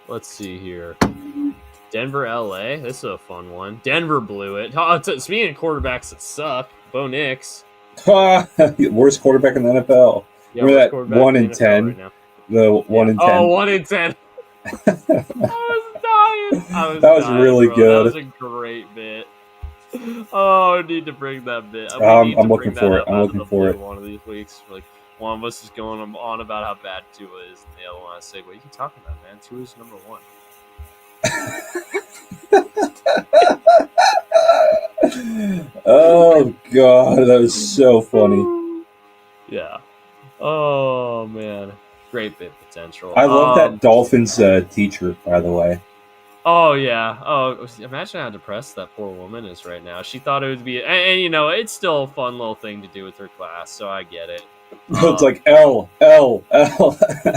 Let's see here. Denver, LA. This is a fun one. Denver blew it. Speaking of quarterbacks that suck, Bo Nix. Worst quarterback in the NFL. Yeah, remember that 1 in 10? Right now. The 1 in 10. Oh, 1 in 10. I was dying. That was really good. That was a great bit. Oh, I need to bring that bit. I'm looking for it. I'm looking for it. One of these weeks, like one of us is going on about how bad Tua is, and the other one I say, "What are you talking about, man? Tua's number one." Oh God, that was so funny. Yeah. Oh man, great bit potential. I love that Dolphins teacher, by the way. Oh yeah. Oh, imagine how depressed that poor woman is right now. She thought it would be, and it's still a fun little thing to do with her class, so I get it. It's like L.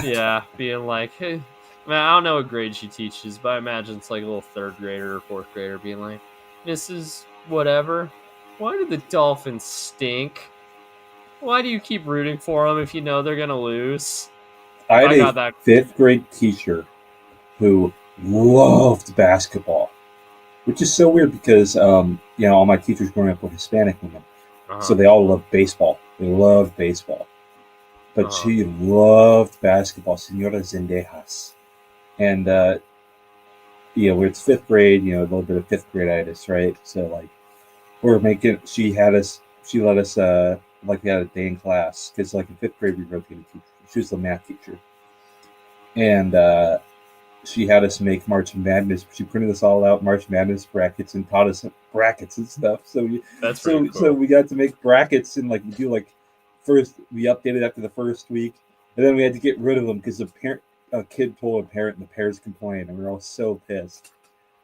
Yeah, being like, hey, man, I don't know what grade she teaches, but I imagine it's like a little third grader or fourth grader being like, Mrs. Whatever, why do the Dolphins stink? Why do you keep rooting for them if you know they're gonna lose? I had a fifth grade teacher who loved basketball, which is so weird because all my teachers growing up were Hispanic women, so they all loved baseball. They loved baseball, but she loved basketball. Senora Zendejas, and it's fifth grade. A little bit of fifth grade-itis, right? So like, She let us like we had a day in class because like in fifth grade we rotated teachers. She was the math teacher, and she had us make March Madness. She printed us all out March Madness brackets and taught us brackets and stuff. So we got to make brackets and like we do like first we updated after the first week, and then we had to get rid of them because a kid told a parent and the parents complained, and we were all so pissed.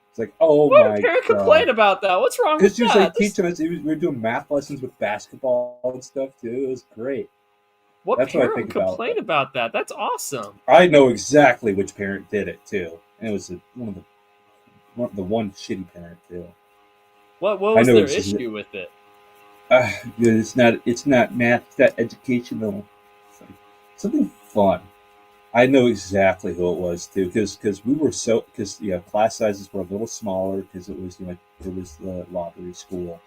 It's like, oh what my a parent God. complained about that? What's wrong with that? Because she was like teaching us. We were doing math lessons with basketball and stuff too. It was great. That's parent would complain about that? That's awesome. I know exactly which parent did it too, and it was the one shitty parent too. What was their issue with it? It's not math. It's not educational. It's like something fun. I know exactly who it was too, because class sizes were a little smaller because it was the lottery school,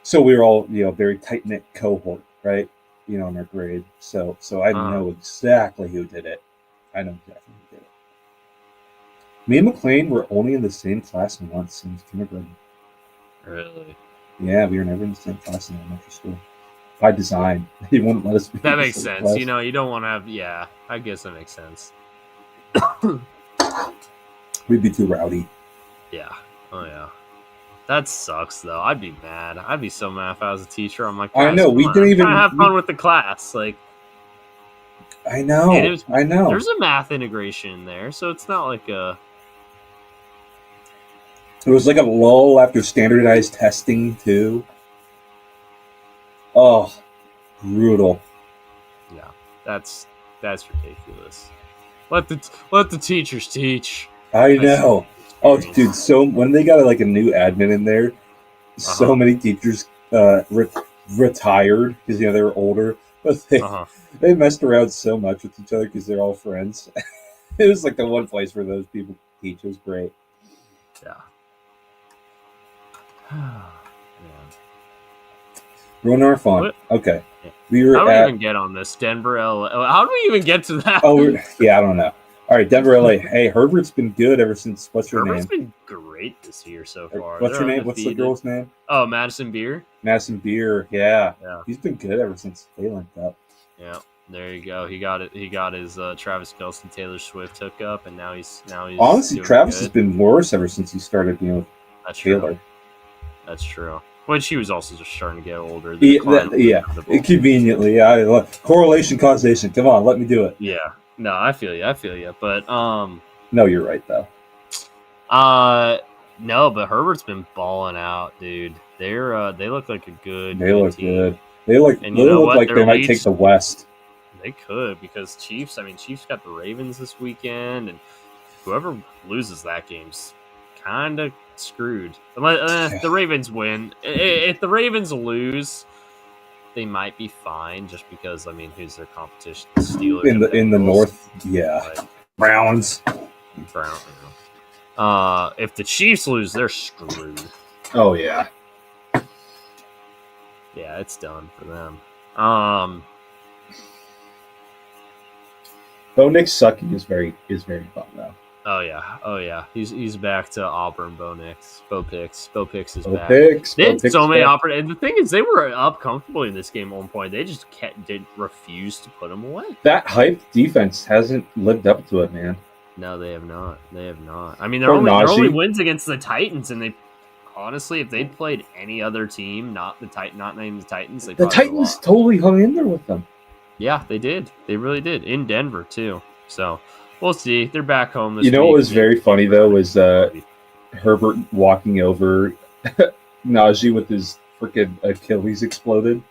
so we were all very tight knit cohort, right? In our grade, so I know exactly who did it. Me and McLean were only in the same class once since kindergarten. Really? Yeah, we were never in the same class in elementary school. By design, he wouldn't let us. That makes sense. Class. You don't want to have. Yeah, I guess that makes sense. We'd be too rowdy. Yeah. Oh yeah. That sucks though. I'd be mad. I'd be so mad if I was a teacher. I'm like, I know we didn't even have fun with the class. Like, I know. I know. There's a math integration in there, so it's not like a. It was like a lull after standardized testing too. Oh, brutal. Yeah, that's ridiculous. Let the teachers teach. I know. Oh, dude! So when they got like a new admin in there, so many teachers retired because they were older. But they messed around so much with each other because they're all friends. It was like the one place where those people teach. It was great. Yeah. Ruin our fun. What? Okay. Yeah. How do we even get on this? Denver, LA. How do we even get to that? I don't know. All right, Denver, LA. Hey, Herbert's been good ever since. What's her name? Herbert's been great this year so far. What's her name? What's the girl's name? Oh, Madison Beer. Madison Beer. Yeah. He's been good ever since they linked up. Yeah. There you go. He got it. He got his Travis Kelce, Taylor Swift hookup, and now he's Honestly, doing Travis has good. been worse ever since he started being with That's Taylor. true. That's true. Which he was also just starting to get older. Yeah, conveniently. Correlation, causation. Come on, let me do it. Yeah. No, I feel you. I feel you. But No, you're right though. no, but Herbert's been balling out, dude. They look like a good. They look team. good. They look. And They you know look what? like Their they might leads- take the West. They could because Chiefs. I mean, Chiefs got the Ravens this weekend, and whoever loses that game's kind of screwed. The Ravens win. If the Ravens lose, they might be fine just because I mean, who's their competition? The Steelers in the Bengals. North. Yeah, Like, Browns. Brown. If the Chiefs lose, they're screwed. Oh yeah. Yeah, it's done for them. Bo Nick's sucking is very fun though. Oh yeah. He's back to Auburn. Bo Picks is back. Picks. They had so many back. opportunities. And the thing is, they were up comfortably in this game at one point. They just refused to put them away. That hyped defense hasn't lived up to it, man. No, they have not. I mean, their only wins against the Titans, and they honestly, if they'd played any other team, not named the Titans, the Titans totally hung in there with them. Yeah, they did. They really did in Denver too. So we'll see. They're back home this week. What was very funny though was Herbert walking over Najee with his freaking Achilles exploded.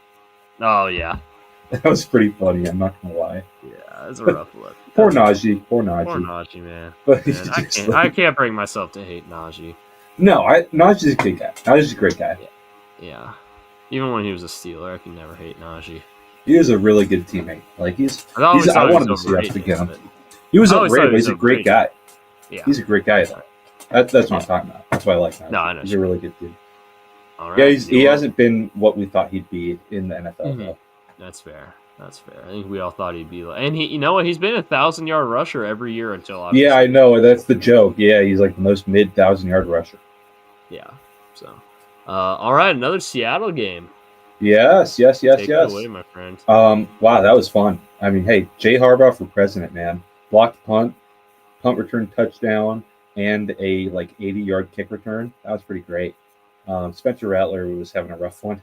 Oh yeah, that was pretty funny. I'm not gonna lie. Yeah, it's a rough look. Poor Najee, man. But I can't bring myself to hate Najee. No, Najee's a good guy. Najee's a great guy. Yeah. Even when he was a Steeler, I could never hate Najee. He was a really good teammate. Like I wanted to see us again. He was overrated, but he's a great guy. Yeah. He's a great guy though. That's what I'm talking about. That's why I like him. No, I know. He's a really good dude. All right. Yeah, he hasn't been what we thought he'd be in the NFL. Mm-hmm. That's fair. I think we all thought he'd be and he, you know what? He's been 1,000-yard rusher every year until obviously. Yeah, I know. That's the joke. Yeah, he's like the most mid 1,000-yard rusher. Yeah. So, all right, another Seattle game. Yes. Take it away, my friend. Wow, that was fun. I mean, hey, Jay Harbaugh for president, man. Blocked punt return touchdown, and a 80-yard kick return. That was pretty great. Spencer Rattler was having a rough one.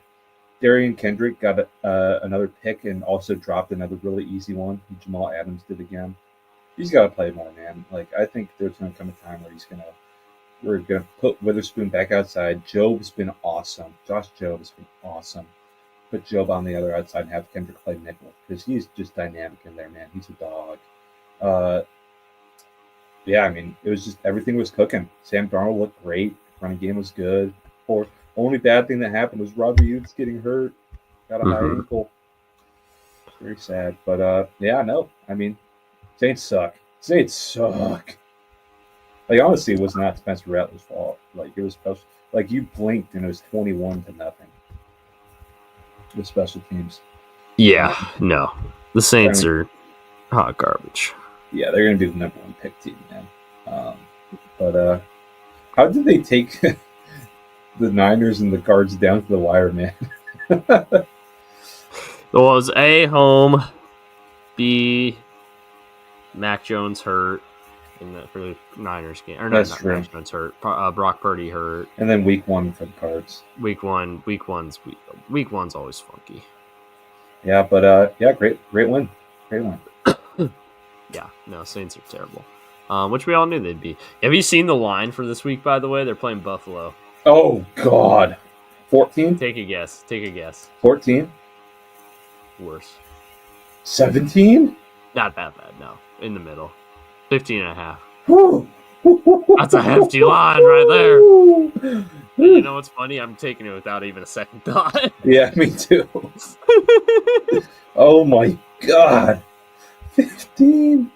Darian Kendrick got another pick and also dropped another really easy one. Jamal Adams did again. He's got to play more, man. I think there's going to come a time where we're going to put Witherspoon back outside. Job's been awesome. Josh Jobe has been awesome. Put Jobe on the other outside and have Kendrick play nickel because he's just dynamic in there, man. He's a dog. Yeah, I mean, it was just everything was cooking. Sam Darnold looked great. Running game was good. Only bad thing that happened was Robbie Hughes getting hurt. Got a high ankle. Very sad. But, yeah, no. I mean, Saints suck. Honestly, it was not Spencer Rattler's fault. It was special. You blinked and it was 21-0 with special teams. Yeah, no. The Saints are hot garbage. Yeah, they're going to be the number one pick team, man. But how did they take the Niners and the Cards down to the wire, man? It was A, home, B, Mac Jones hurt for the Niners game. Or That's not true. Mac Jones hurt. Brock Purdy hurt. And then week 1 for the Cards. Week one's always funky. Yeah, but yeah, great win. Great win. Yeah, no, Saints are terrible. Which we all knew they'd be. Have you seen the line for this week, by the way? They're playing Buffalo. Oh, God. 14? Take a guess. 14? Worse. 17? Not that bad, no. In the middle. 15.5. Woo. That's a hefty line right there. And you know what's funny? I'm taking it without even a second thought. Yeah, me too. Oh, my God. 15?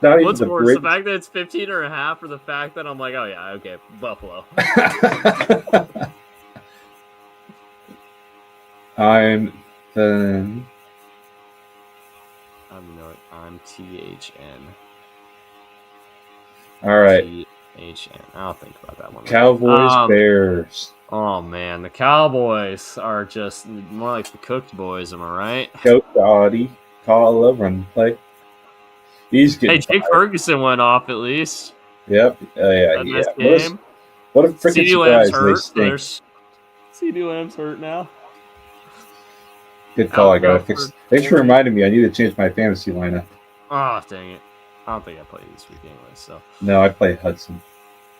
Not What's worse, the fact that it's 15.5 or the fact that I'm like, oh yeah, okay, Buffalo. I'm THN. All right. THN. I'll think about that one. Cowboys, Bears. Oh man, the Cowboys are just more like the cooked boys. Am I right? Goat Dottie. call a run play. He's Hey, getting Jake fired. Ferguson went off at least. Yep. Yeah. That nice What game. a freaking CD Lamb's surprise! They hurt. So stink. there's CD Lamb's hurt now. Good call. I gotta Out fix. for Thanks for reminding me. I need to change my fantasy lineup. Oh, dang it. I don't think I played this week anyway, so. No, I play Hudson.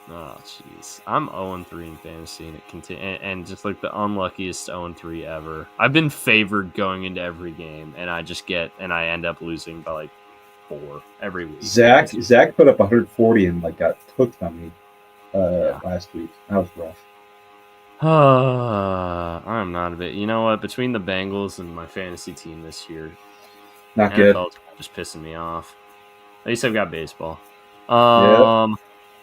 Oh, jeez. I'm 0-3 in fantasy, and it and just like the unluckiest 0-3 ever. I've been favored going into every game, and I end up losing by like 4 every week. Zach put up 140 and like got hooked on me last week. That was rough. I'm not a bit. You know what? Between the Bengals and my fantasy team this year, Not good. NFL's just pissing me off. At least I've got baseball.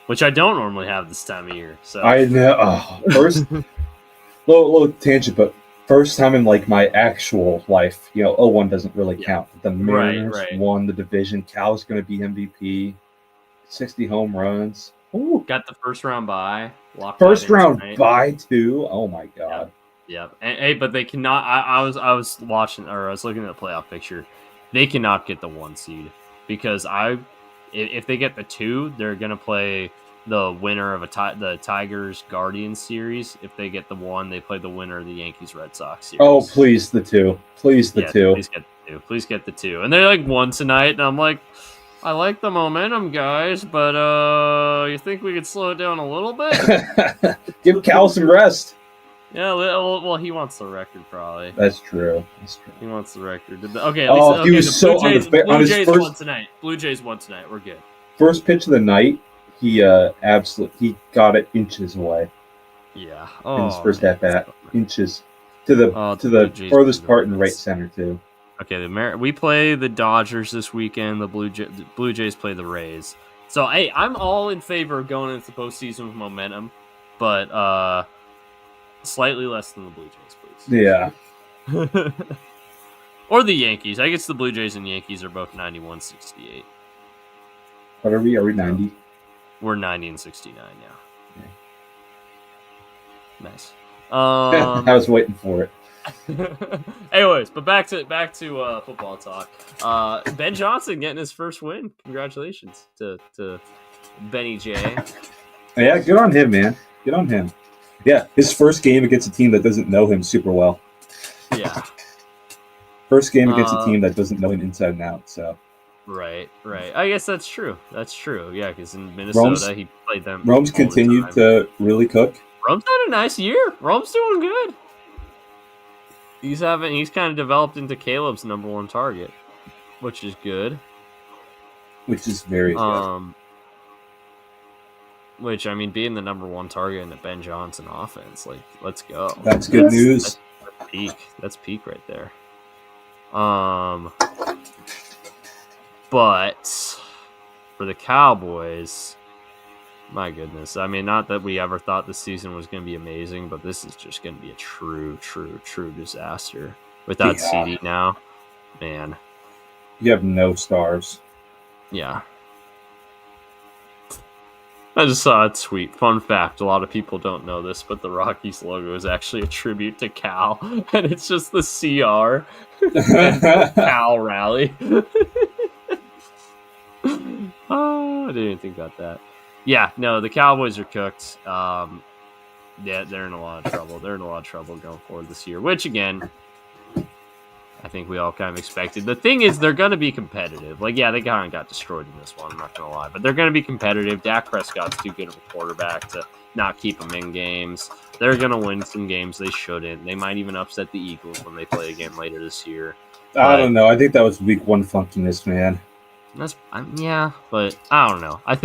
Which I don't normally have this time of year. So I know. Oh, first, little tangent, but first time in like my actual life, 0-1 doesn't really count. The Mariners won the division. Cal's going to be MVP. 60 home runs. Ooh. Got the first round bye. First round bye too. Oh my god. Yep. And, hey, but they cannot. I was watching, or I was looking at the playoff picture. They cannot get the 1 seed because if they get the 2, they're gonna play the winner of the Tigers Guardians series. If they get the 1, they play the winner of the Yankees Red Sox series. Oh, please the 2. Please the 2. Please get the 2. Please get the 2. And they like won tonight, and I'm like, I like the momentum, guys, but you think we could slow it down a little bit? Give Cal some rest. Yeah, well, he wants the record, probably. That's true. He wants the record. Okay. He was so unfair. Blue Jays won tonight. Blue Jays won tonight. We're good. First pitch of the night, he got it inches away. Yeah. In his first at bat, inches to the furthest part in right center too. Okay, we play the Dodgers this weekend. The Blue Jays play the Rays. So, hey, I'm all in favor of going into the postseason with momentum, but slightly less than the Blue Jays, please. Yeah. Or the Yankees. I guess the Blue Jays and Yankees are both 91-68. What are we? Are we 90? We're 90 and 69, yeah. Nice. I was waiting for it. Anyways, but back to football talk. Ben Johnson getting his first win. Congratulations to Benny J. Yeah, good on him, man. Good on him. Yeah, his first game against a team that doesn't know him super well. Yeah. First game against a team that doesn't know him inside and out. So. Right. I guess that's true. Yeah, because in Minnesota he played them. Rome's continued to really cook. Rome's had a nice year. Rome's doing good. He's kind of developed into Caleb's number 1 target, which is good. Which is very good. Which, I mean, being the number 1 target in the Ben Johnson offense, like, let's go. That's good news. That's peak. That's peak right there. But for the Cowboys, my goodness. I mean, not that we ever thought the season was going to be amazing, but this is just going to be a true disaster. Without CD now, man. You have no stars. Yeah. I just saw a tweet. Fun fact, a lot of people don't know this, but the Rockies logo is actually a tribute to Cal, and it's just the CR and Cal rally. Oh, I didn't even think about that. Yeah, no, the Cowboys are cooked. Yeah, they're in a lot of trouble. They're in a lot of trouble going forward this year, which, again, I think we all kind of expected. The thing is, they're going to be competitive. Like, yeah, they kind of got destroyed in this one, I'm not going to lie. But they're going to be competitive. Dak Prescott's too good of a quarterback to not keep them in games. They're going to win some games they shouldn't. They might even upset the Eagles when they play again later this year. I don't know. I think that was week 1 funkiness, man. Yeah, but I don't know. I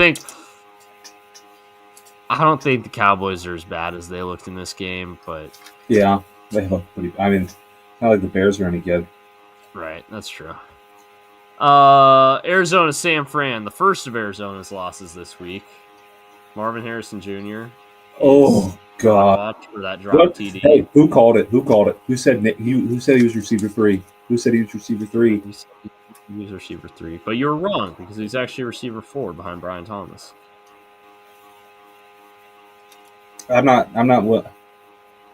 don't think the Cowboys are as bad as they looked in this game, but... Yeah, they look pretty... I mean, not like the Bears are any good. Right, that's true. Arizona San Fran, the first of Arizona's losses this week. Marvin Harrison Jr. Oh, God. For that drop TD. Hey, who called it? Who said he was receiver 3? Who said he was receiver 3? He was receiver 3. But you were wrong, because he's actually receiver 4 behind Brian Thomas. I'm not.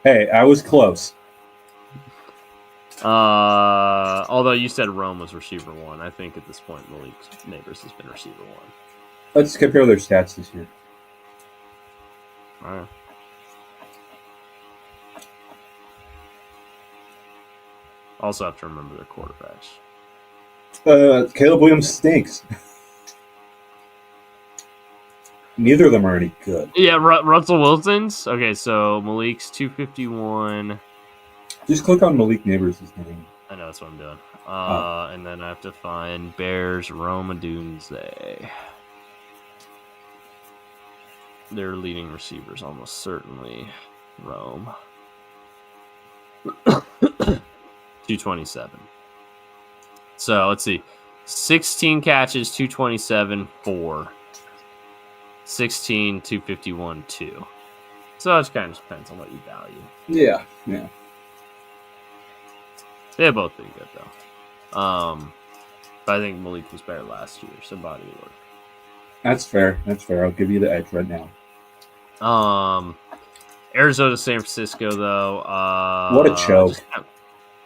Hey, I was close. Although you said Rome was receiver 1, I think at this point Malik Neighbors has been receiver 1. Let's compare their stats this year. All right. Also have to remember their quarterbacks. Caleb Williams stinks. Neither of them are any good. Yeah, Russell Wilson's. Okay, so Malik's 251. Just click on Malik Neighbors' name. I know that's what I'm doing. And then I have to find Bears Roma Dunze. Their leading receivers almost certainly Rome. 227. So let's see. 16 catches, 227, 4. 16, 251, 2. So it kind of depends on what you value. Yeah. They've both been good though. But I think Malik was better last year, so body of work. That's fair. I'll give you the edge right now. Arizona, San Francisco though. What a choke!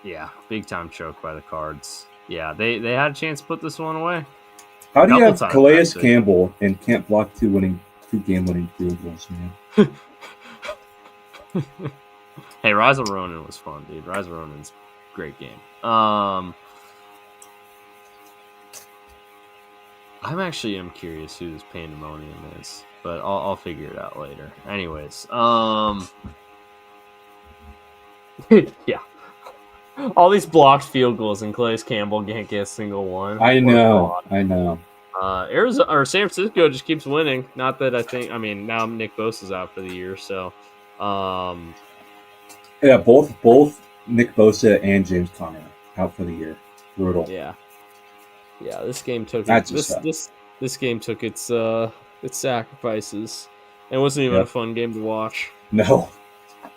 Yeah, big time choke by the Cards. Yeah, they had a chance to put this one away. How do you have Calais Campbell and can't block two game-winning field goals, man? Hey, Rise of Ronin was fun, dude. Rise of Ronin's a great game. I'm curious who this Pandemonium is, but I'll figure it out later. Anyways, yeah. All these blocked field goals and Calais Campbell can't get a single one. I know. Arizona or San Francisco just keeps winning. Not that now Nick Bosa's out for the year, so yeah, both Nick Bosa and James Conner out for the year. Brutal. Yeah. This game took this game took its sacrifices. It wasn't even a fun game to watch. No.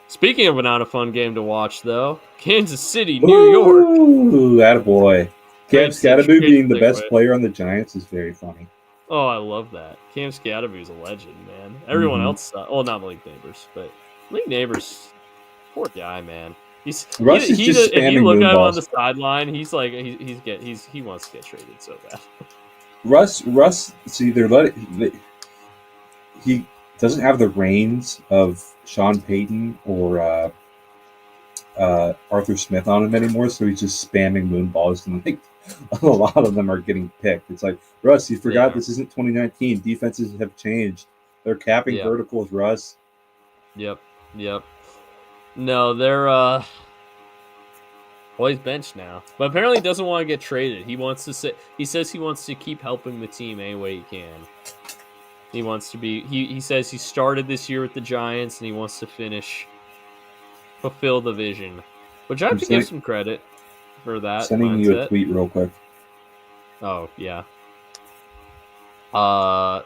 Speaking of not a fun game to watch, though, Kansas City, New York. Ooh, attaboy. Cam Scatterby being the best player on the Giants is very funny. Oh, I love that. Cam Scatterby's a legend, man. Everyone else, well, not Malik Neighbors, but Malik Neighbors, poor guy, man. Russ is just spamming if you look at him on balls. the sideline, he wants to get traded so bad. Russ he doesn't have the reins of Sean Payton or Arthur Smith on him anymore, so he's just spamming moon balls, and a lot of them are getting picked. It's like, Russ, you forgot this isn't 2019. Defenses have changed. They're capping verticals, Russ. Yep. No, they're well, he's benched now, but apparently he doesn't want to get traded. He says he wants to keep helping the team any way he can. He wants to be. He says he started this year with the Giants and he wants to fulfill the vision, which I have to give some credit for that. Sending mindset. you a tweet real quick. Oh yeah.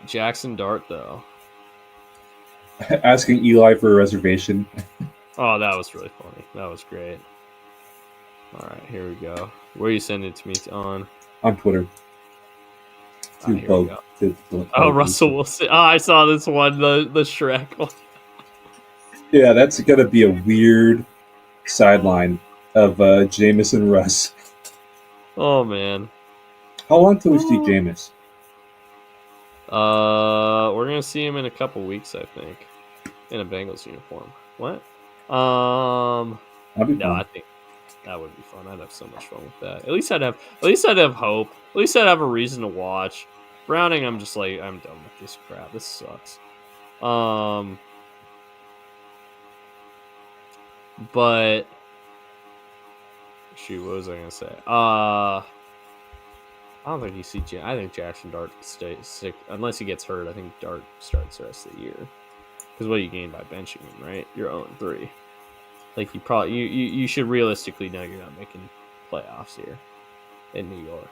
Jackson Dart though. Asking Eli for a reservation. Oh, that was really funny. That was great. All right, here we go. Where are you sending it to me on? On Twitter. Russell Wilson. Oh, I saw this one, the Shrek one. Yeah, that's gonna be a weird sideline of Jameis and Russ. Oh man. How long till we see Jameis? We're gonna see him in a couple weeks, I think, in a Bengals uniform. What? No, I think that would be fun. I'd have so much fun with that. At least I'd have hope. At least I'd have a reason to watch. Browning, I'm just like, I'm done with this crap. This sucks. But shoot, what was I gonna say? I don't think you see. I think Jackson Dart stay sick unless he gets hurt. I think Dart starts the rest of the year. Because what do you gain by benching him, right? You're 0-3. Like you should realistically know you're not making playoffs here in New York.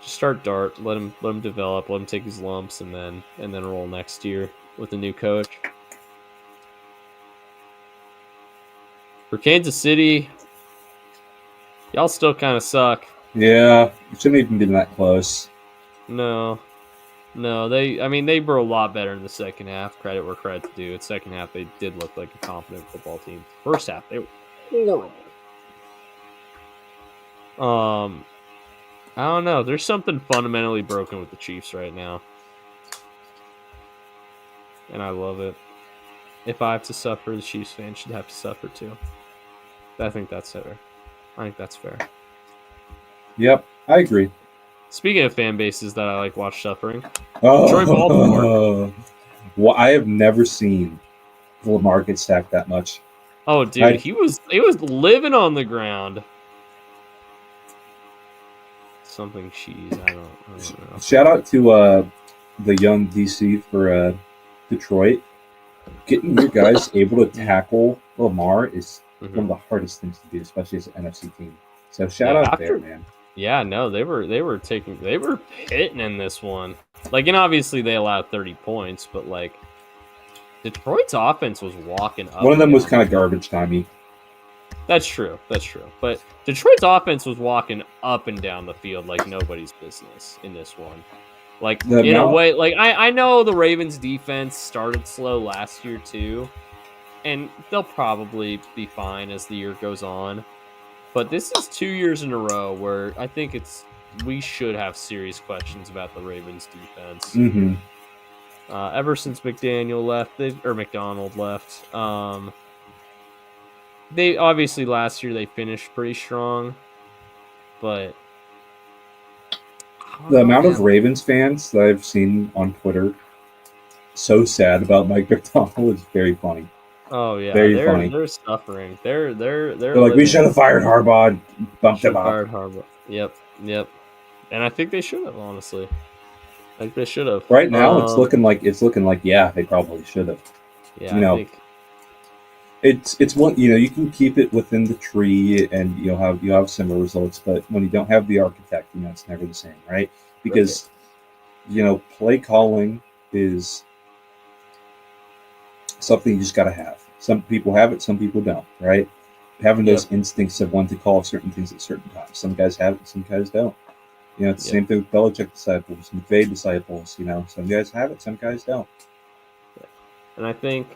Just start Dart, let him develop, let him take his lumps, and then roll next year with a new coach. For Kansas City, y'all still kind of suck. Yeah, it shouldn't even been that close. No, they were a lot better in the second half. Credit where credit's due. In the second half, they did look like a competent football team. First half, they were horrible. I don't know. There's something fundamentally broken with the Chiefs right now, and I love it. If I have to suffer, the Chiefs fans should have to suffer too. I think that's fair. I think that's fair. Yep, I agree. Speaking of fan bases that I like watch suffering, Detroit, Baltimore. Oh, well, I have never seen Lamar get sacked that much. Oh, dude, he was living on the ground. Something cheese. I don't know. Shout out to the young DC for Detroit. Getting your guys able to tackle Lamar is one of the hardest things to do, especially as an NFC team. So shout out there, man. Yeah, no, they were hitting in this one. Like, and obviously they allowed 30 points, but like Detroit's offense was walking up. One of them was kind of garbage timey. That's true. But Detroit's offense was walking up and down the field like nobody's business in this one. Like, in a way, like I know the Ravens defense started slow last year too, and they'll probably be fine as the year goes on. But this is 2 years in a row where I think we should have serious questions about the Ravens defense. Mm-hmm. Ever since McDonald left, they obviously last year they finished pretty strong, but the amount of Ravens fans that I've seen on Twitter so sad about Mike McDonald is very funny. Oh yeah, very funny. They're suffering. They're like, we should have fired Harbaugh and bumped him up. Fired Harbaugh. Yep. And I think they should have, honestly. I think they should have. Right now, it's looking like yeah, they probably should have. Yeah, I think it's one, you can keep it within the tree and you'll have similar results, but when you don't have the architect, it's never the same, right? Because play calling is something you just got to have. Some people have it, some people don't, right? Having those instincts of when to call certain things at certain times. Some guys have it, some guys don't. It's the same thing with Belichick disciples, McVay disciples. Some guys have it, some guys don't. And I think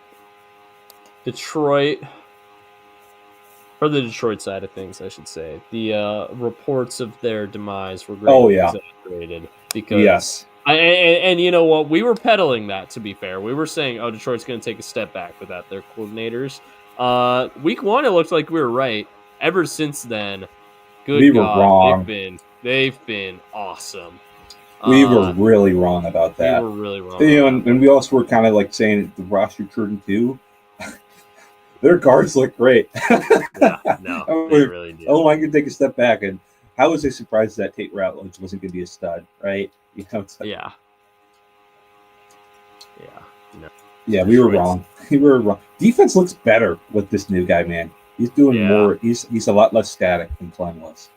Detroit, for the Detroit side of things, I should say, the reports of their demise were greatly exaggerated. Because and you know what? We were peddling that, to be fair. We were saying, oh, Detroit's going to take a step back without their coordinators. Week 1, it looked like we were right. Ever since then, we were wrong. They've been awesome. We were really wrong about that. We were really wrong. And we also were kind of like saying the roster turned too. Their guards look great. No, they really do. Oh, I can take a step back. And how was I surprised that Tate Ratledge wasn't going to be a stud, right? Yeah. No. Yeah, we were wrong. We were wrong. Defense looks better with this new guy, man. He's doing more. He's a lot less static than Clem was.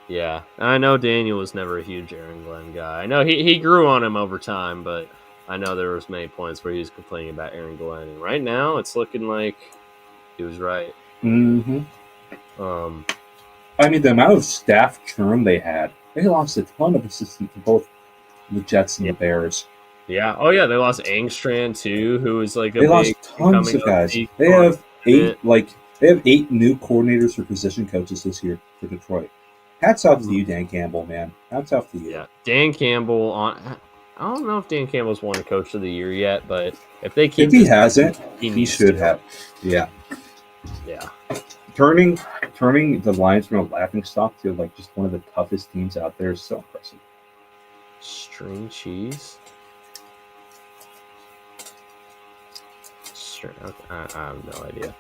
Yeah, I know Daniel was never a huge Aaron Glenn guy. I know he grew on him over time, but I know there was many points where he was complaining about Aaron Glenn, and right now it's looking like he was right. Mm-hmm. I mean, the amount of staff churn they had, they lost a ton of assistants to both the Jets and the Bears. Yeah. Oh yeah, they lost Angstrand too, who was like they lost tons of guys. They have eight new coordinators or position coaches this year for Detroit. Hats off to you, Dan Campbell, man. Hats off to you. Yeah, Dan Campbell. I don't know if Dan Campbell's won Coach of the Year yet, but if he hasn't, he should have. Yeah. Turning the Lions from a laughing stock to like just one of the toughest teams out there is so impressive. String cheese. I have no idea.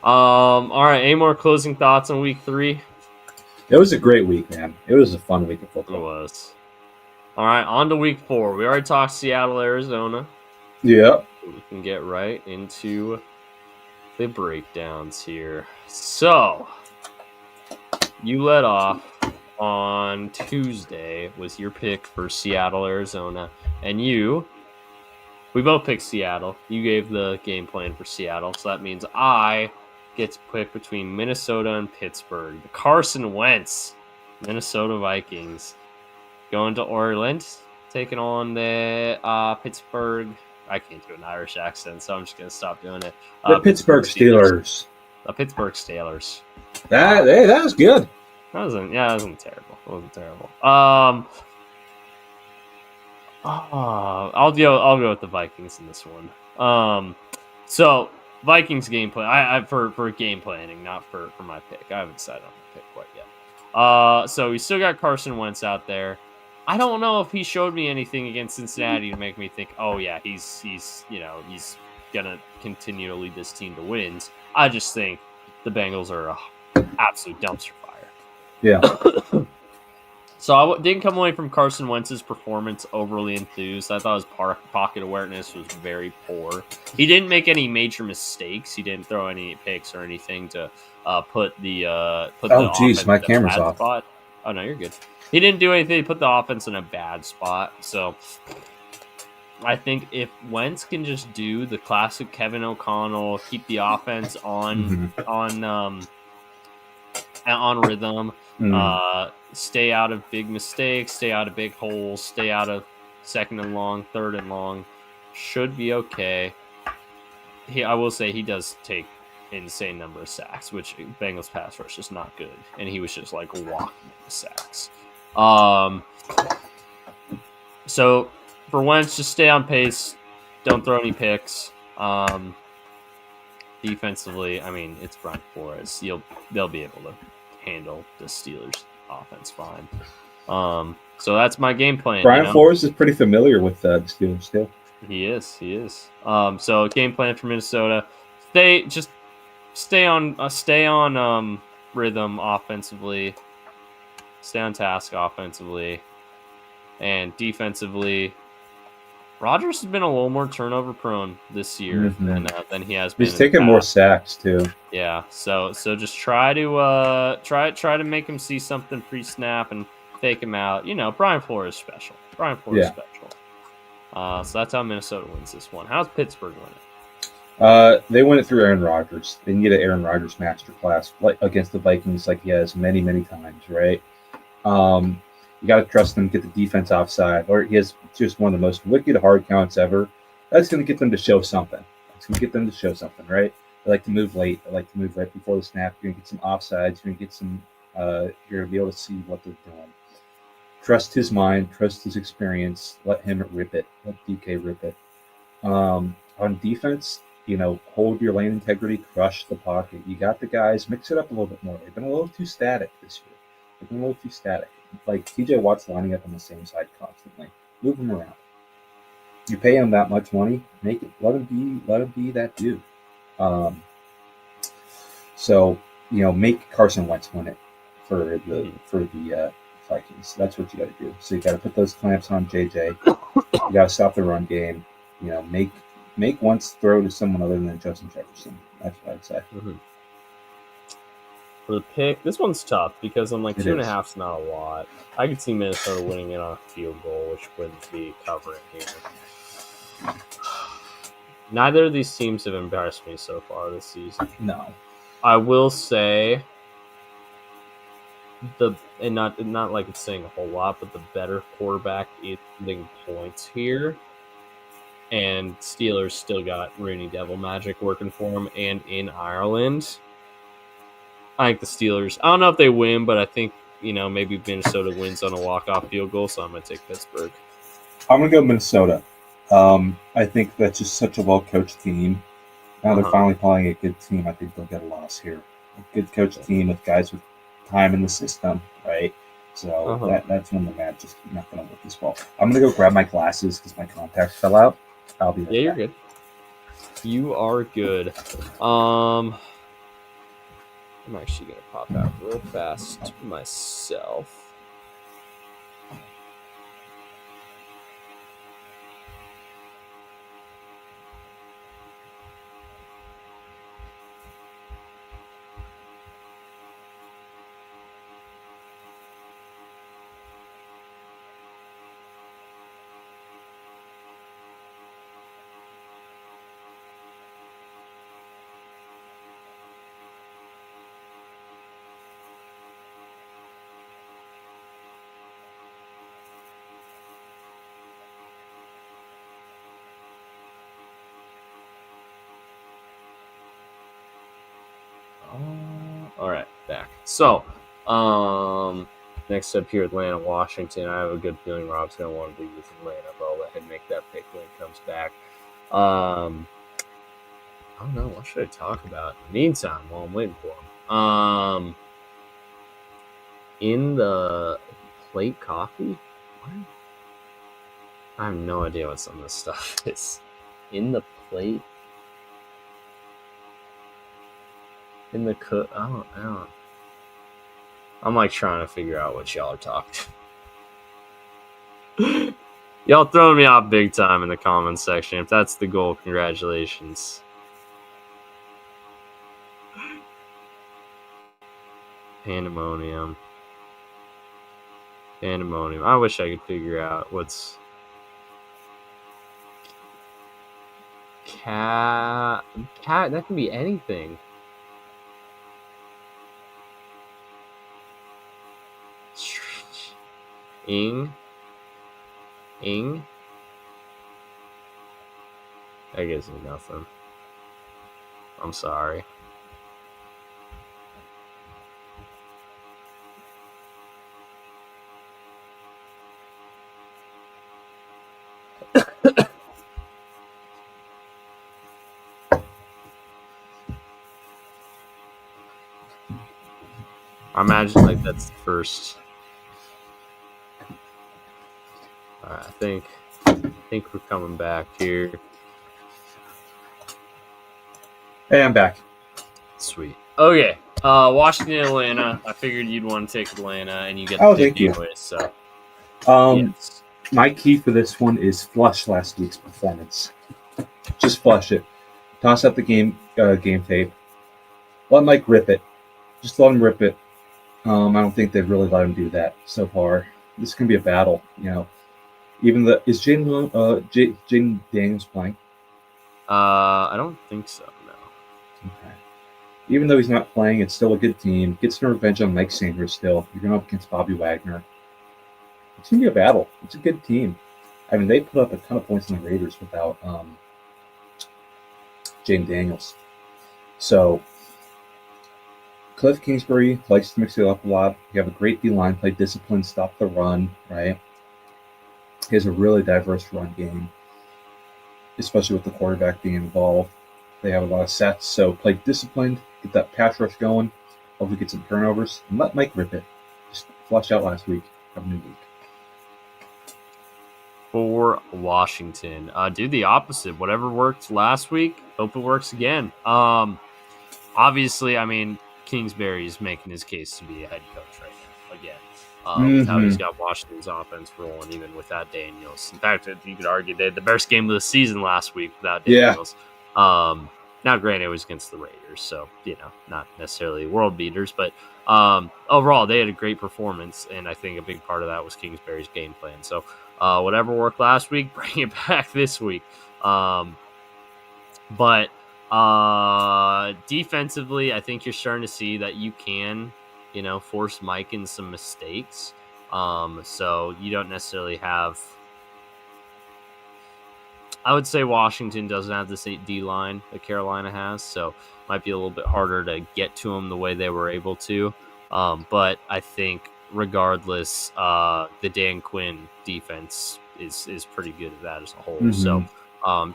All right. Any more closing thoughts on week 3? It was a great week, man. It was a fun week of football. It was. All right, on to week 4. We already talked Seattle, Arizona. Yeah. We can get right into the breakdowns here. So, you led off on Tuesday with your pick for Seattle, Arizona. And we both picked Seattle. You gave the game plan for Seattle. So that means I get to pick between Minnesota and Pittsburgh. The Carson Wentz, Minnesota Vikings, going to Orland, taking on the Pittsburgh. I can't do an Irish accent, so I'm just going to stop doing it. The Pittsburgh Steelers. The Pittsburgh Steelers. That was good. That wasn't terrible. It wasn't terrible. I'll go with the Vikings in this one. So Vikings gameplay. I for game planning, not for my pick. I haven't decided on my pick quite yet. So we still got Carson Wentz out there. I don't know if he showed me anything against Cincinnati to make me think, oh yeah, he's gonna continue to lead this team to wins. I just think the Bengals are a absolute dumpster fire. Yeah. So I didn't come away from Carson Wentz's performance overly enthused. I thought his pocket awareness was very poor. He didn't make any major mistakes. He didn't throw any picks or anything to put the offense my in a camera's bad off. spot. Oh no, you're good. He didn't do anything to put the offense in a bad spot. So I think if Wentz can just do the classic Kevin O'Connell, keep the offense on rhythm. Stay out of big mistakes, stay out of big holes, stay out of second and long, third and long. Should be okay. I will say he does take insane number of sacks, which Bengals pass rush is not good, and he was just like walking the sacks. So for Wentz, just stay on pace, don't throw any picks. Defensively, I mean, it's Brian Flores. They'll be able to handle the Steelers offense fine. So that's my game plan. Brian Flores is pretty familiar with the Steelers too. He is. So game plan for Minnesota: stay on rhythm offensively, stay on task offensively, and defensively. Rodgers has been a little more turnover prone this year than he has been. He's taking more sacks too. Yeah, so just try to make him see something pre-snap and fake him out. Brian Flores is special. Special. So that's how Minnesota wins this one. How's Pittsburgh winning? They win it through Aaron Rodgers. They need an Aaron Rodgers masterclass against the Vikings, like he has many times, right? You got to trust him, get the defense offside, or he has just one of the most wicked hard counts ever. That's going to get them to show something. Right? They like to move late. They like to move right before the snap. You're going to get some offsides. You're going to get some. You're going to be able to see what they're doing. Trust his mind. Trust his experience. Let him rip it. Let DK rip it. On defense, hold your lane integrity. Crush the pocket. You got the guys. Mix it up a little bit more. They've been a little too static this year. Like TJ Watt's lining up on the same side constantly. Move him around. You pay him that much money, make it. Let him be that dude. So make Carson Wentz win it for the Vikings. That's what you got to do. So you got to put those clamps on JJ. You got to stop the run game. Make Wentz throw to someone other than Justin Jefferson. That's what I'd say. Mm-hmm. For the pick, this one's tough because I'm like 2.5 is not a lot. I could see Minnesota winning it on a field goal, which wouldn't be covering here. Neither of these teams have embarrassed me so far this season. No. I will say not like it's saying a whole lot, but the better quarterback is getting points here. And Steelers still got Rooney Devil Magic working for them, and in Ireland. I think the Steelers, I don't know if they win, but I think, maybe Minnesota wins on a walk-off field goal, so I'm going to take Pittsburgh. I'm going to go Minnesota. I think that's just such a well-coached team. Now they're finally playing a good team. I think they'll get a loss here. A good coached team with guys with time in the system, right? So that's when the match is not going to work as well. I'm going to go grab my glasses because my contacts fell out. I'll be right back. You're good. You are good. I'm actually going to pop out real fast myself. All right, back. So, next up here, Atlanta, Washington. I have a good feeling Rob's going to want to be with Atlanta, but I'll let him make that pick when he comes back. I don't know. What should I talk about in the meantime while I'm waiting for him? In the plate coffee? What? I have no idea what some of this stuff is. In the plate? In the cook? I don't. I'm like trying to figure out what y'all are talking. Y'all throwing me off big time in the comments section. If that's the goal, congratulations. Pandemonium. I wish I could figure out what's cat. That can be anything. Ing. That gives me nothing. I'm sorry. I imagine like that's the first. Alright, I think we're coming back here. Hey, I'm back. Sweet. Okay. Washington, Atlanta. I figured you'd want to take Atlanta, and you get the pick anyway. So, yes. My key for this one is flush last week's performance. Just flush it. Toss out the game tape. Let Mike rip it. Just let him rip it. I don't think they've really let him do that so far. This can be a battle, you know. Even is Jaden Daniels playing? I don't think so. No. Okay. Even though he's not playing, it's still a good team. Gets some revenge on Mike Sanders still. You're going up against Bobby Wagner. It's going to be a battle. It's a good team. I mean, they put up a ton of points on the Raiders without Jaden Daniels. So, Cliff Kingsbury likes to mix it up a lot. You have a great D-line, play discipline, stop the run, right? He has a really diverse run game, especially with the quarterback being involved. They have a lot of sets, so play disciplined, get that pass rush going, hopefully get some turnovers, and let Mike rip it. Just flush out last week, have a new week. For Washington, do the opposite. Whatever worked last week, hope it works again. Obviously, I mean, Kingsbury is making his case to be a head coach right now again. With how he's got Washington's offense rolling, even without Daniels. In fact, you could argue they had the best game of the season last week without Daniels. Yeah. Now, granted, it was against the Raiders, so, you know, not necessarily world beaters, but overall, they had a great performance, and I think a big part of that was Kingsbury's game plan. So, whatever worked last week, bring it back this week. But defensively, I think you're starting to see that you can, you know, force Mike in some mistakes. So you don't necessarily have. I would say Washington doesn't have the same D line that Carolina has, so it might be a little bit harder to get to them the way they were able to. But I think regardless, the Dan Quinn defense is pretty good at that as a whole. So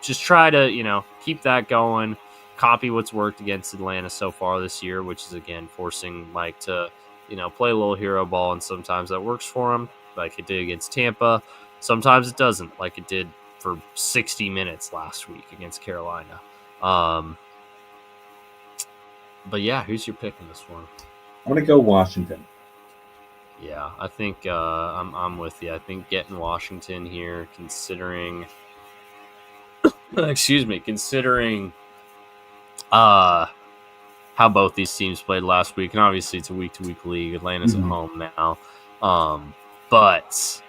just try to, you know, keep that going, copy what's worked against Atlanta so far this year, which is, again, forcing Mike to, you know, play a little hero ball, and sometimes that works for him, like it did against Tampa. Sometimes it doesn't, like it did for 60 minutes last week against Carolina. But yeah, who's your pick in this one? I'm going to go Washington. Yeah, I think I'm with you. I think getting Washington here, considering considering how both these teams played last week, and obviously it's a week-to-week league. Atlanta's at home now, but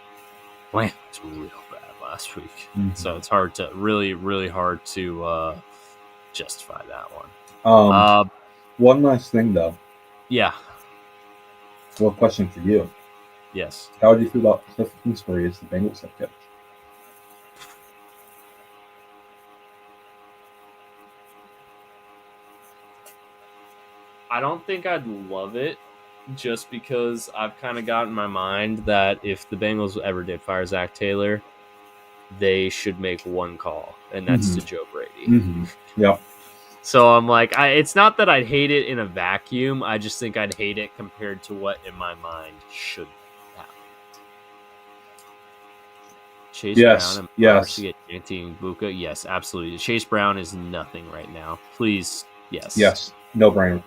Atlanta was real bad last week, so it's hard to really hard to justify that one. One last thing, though. Yeah. Well, question for you. Yes. How do you feel about Cliff Kingsbury as the Bengals head coach? I don't think I'd love it, just because I've kind of got in my mind that if the Bengals ever did fire Zach Taylor, they should make one call, and that's to Joe Brady. Mm-hmm. Yeah. So I'm like, it's not that I'd hate it in a vacuum. I just think I'd hate it compared to what in my mind should happen. Chase Brown and yes. Janty and Buka. Yes, absolutely. Chase Brown is nothing right now. Please, yes. Yes, no brainer.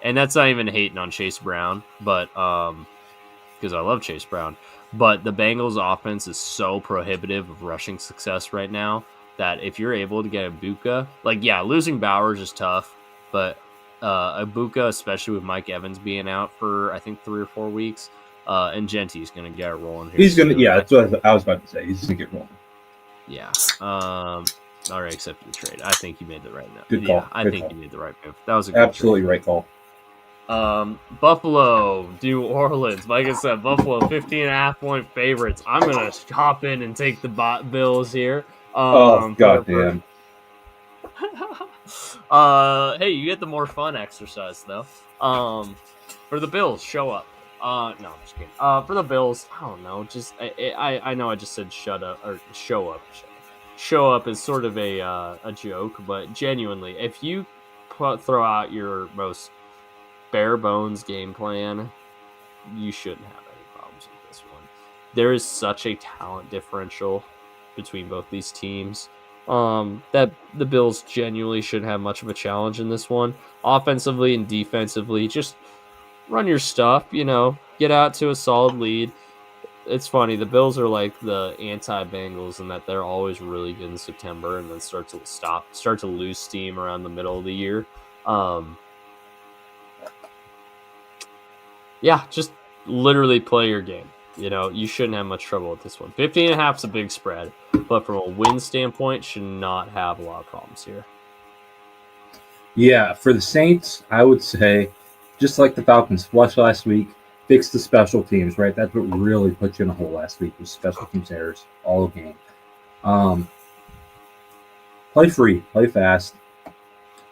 And that's not even hating on Chase Brown, but because I love Chase Brown. But the Bengals offense is so prohibitive of rushing success right now that if you're able to get a Buka, like, yeah, losing Bowers is tough, but a Buka, especially with Mike Evans being out for, I think, 3 or 4 weeks, and Genty's going to get it rolling here. He's going to, yeah, that's what I was about to say. He's going to get rolling. Yeah. Already accepted the trade. I think you made the right move. Good call. Yeah, I think you made the right move. That was a good absolutely trade. Right call. Buffalo, New Orleans. Like I said, Buffalo 15.5-point favorites. I'm gonna hop in and take the Bills here. Goddamn. Hey, you get the more fun exercise though. For the Bills, show up. No, I'm just kidding. For the Bills, I don't know. Just I know I just said shut up or show up. Show up is sort of a joke, but genuinely, if you throw out your most bare bones game plan, you shouldn't have any problems with this one. There is such a talent differential between both these teams that the Bills genuinely shouldn't have much of a challenge in this one. Offensively and defensively, just run your stuff, get out to a solid lead. It's funny, the Bills are like the anti-Bengals in that they're always really good in September and then start to lose steam around the middle of the year. Yeah, just literally play your game. You shouldn't have much trouble with this one. 15.5 is a big spread, but from a win standpoint, should not have a lot of problems here. Yeah, for the Saints, I would say, just like the Falcons flushed last week, fix the special teams, right? That's what really put you in a hole last week, was special teams errors all game. Play free, play fast,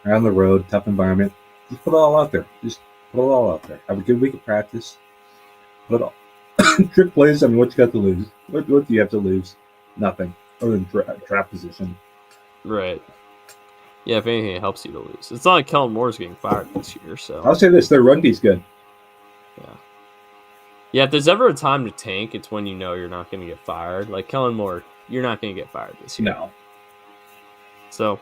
around the road, tough environment. Just put it all out there. Have a good week of practice. Put it all. Trick plays. I mean, what you got to lose? What do you have to lose? Nothing, other than draft position. Right. Yeah, if anything, it helps you to lose. It's not like Kellen Moore's getting fired this year, so. I'll say this: their run D's good. Yeah. Yeah, if there's ever a time to tank, it's when you know you're not going to get fired. Like Kellen Moore, you're not going to get fired this year. No. So,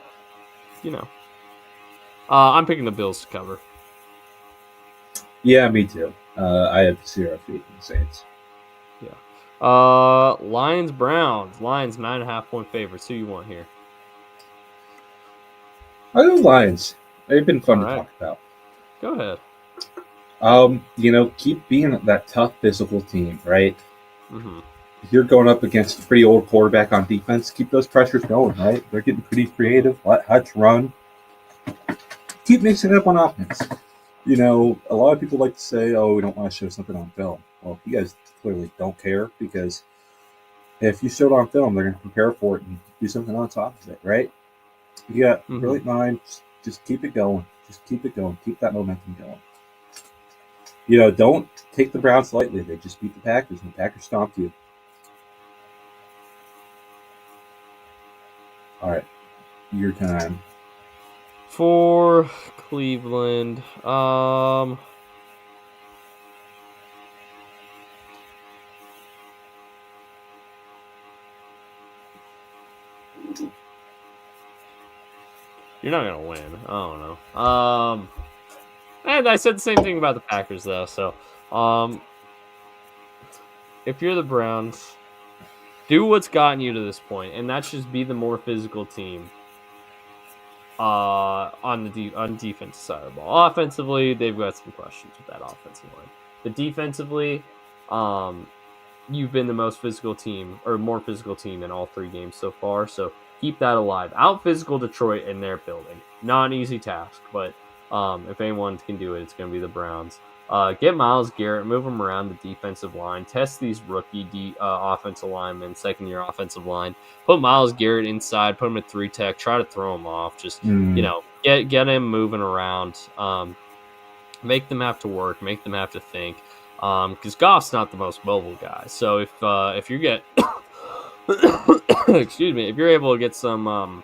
I'm picking the Bills to cover. Yeah, me too. I have 0 faith in the Saints. Yeah. Lions Browns. Lions 9.5-point favorites. Who you want here? I know Lions. They've been fun to talk about. Go ahead. Keep being that tough physical team, right? Mm-hmm. If you're going up against a pretty old quarterback on defense, keep those pressures going, right? They're getting pretty creative. Let Hutch run. Keep mixing it up on offense. A lot of people like to say, oh, we don't want to show something on film. Well, you guys clearly don't care, because if you show it on film, they're going to prepare for it and do something on top of it, right? You got brilliant mind. Just keep it going. Keep that momentum going. Don't take the Browns lightly. They just beat the Packers, and the Packers stomped you. All right, your time. For Cleveland, you're not gonna win. I don't know. And I said the same thing about the Packers, though. So, if you're the Browns, do what's gotten you to this point, and that's just be the more physical team. On the defensive side of the ball. Offensively, they've got some questions with that offensive line. But defensively, you've been the most physical team, or more physical team in all 3 games so far. So keep that alive. Out physical Detroit in their building. Not an easy task, but if anyone can do it, it's going to be the Browns. Get Myles Garrett, move him around the defensive line, test these rookie offensive linemen, second-year offensive line. Put Myles Garrett inside, put him at 3-tech, try to throw him off. Just, get him moving around. make them have to work, make them have to think. Because Goff's not the most mobile guy. So if you get, excuse me, if you're able to get some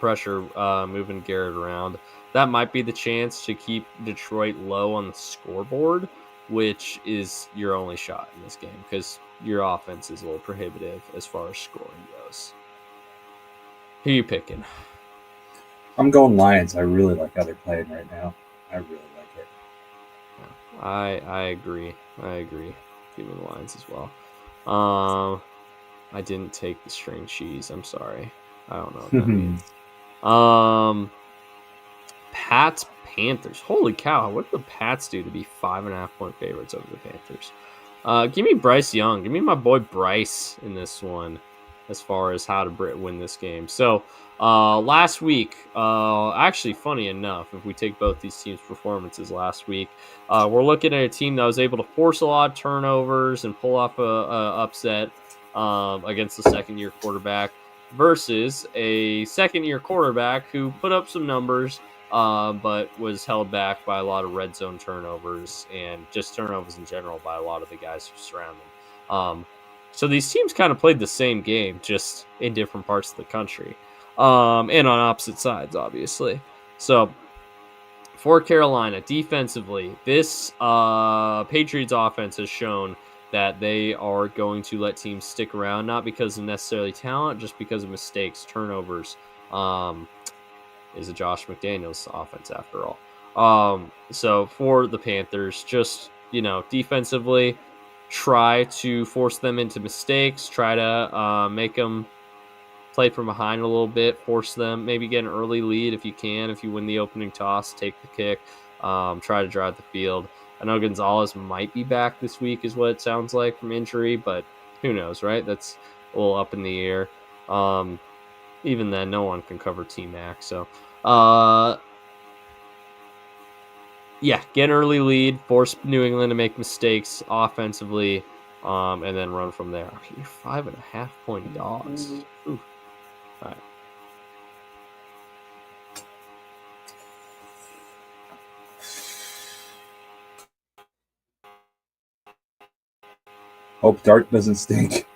pressure moving Garrett around, that might be the chance to keep Detroit low on the scoreboard, which is your only shot in this game because your offense is a little prohibitive as far as scoring goes. Who are you picking? I'm going Lions. I really like how they're playing right now. I really like it. I agree. Give me the Lions as well. I didn't take the string cheese. I'm sorry. I don't know what that means. Pats Panthers. Holy cow! What did the Pats do to be 5.5-point favorites over the Panthers? Give me Bryce Young. Give me my boy Bryce in this one, as far as how to win this game. So last week, actually, funny enough, if we take both these teams' performances last week, we're looking at a team that was able to force a lot of turnovers and pull off a upset against the second-year quarterback versus a second-year quarterback who put up some numbers, but was held back by a lot of red zone turnovers and just turnovers in general by a lot of the guys who surround them. So these teams kind of played the same game, just in different parts of the country, and on opposite sides, obviously. So for Carolina, defensively, this Patriots offense has shown that they are going to let teams stick around, not because of necessarily talent, just because of mistakes, turnovers. Is a Josh McDaniels offense after all. So for the Panthers, just, defensively, try to force them into mistakes, try to make them play from behind a little bit, force them, maybe get an early lead if you can. If you win the opening toss, take the kick, try to drive the field. I know Gonzalez might be back this week is what it sounds like from injury, but who knows, right? That's a little up in the air. Even then, no one can cover T-Mac. So, get an early lead, force New England to make mistakes offensively, and then run from there. You're 5.5-point dogs. Ooh. All right. Hope Dart doesn't stink.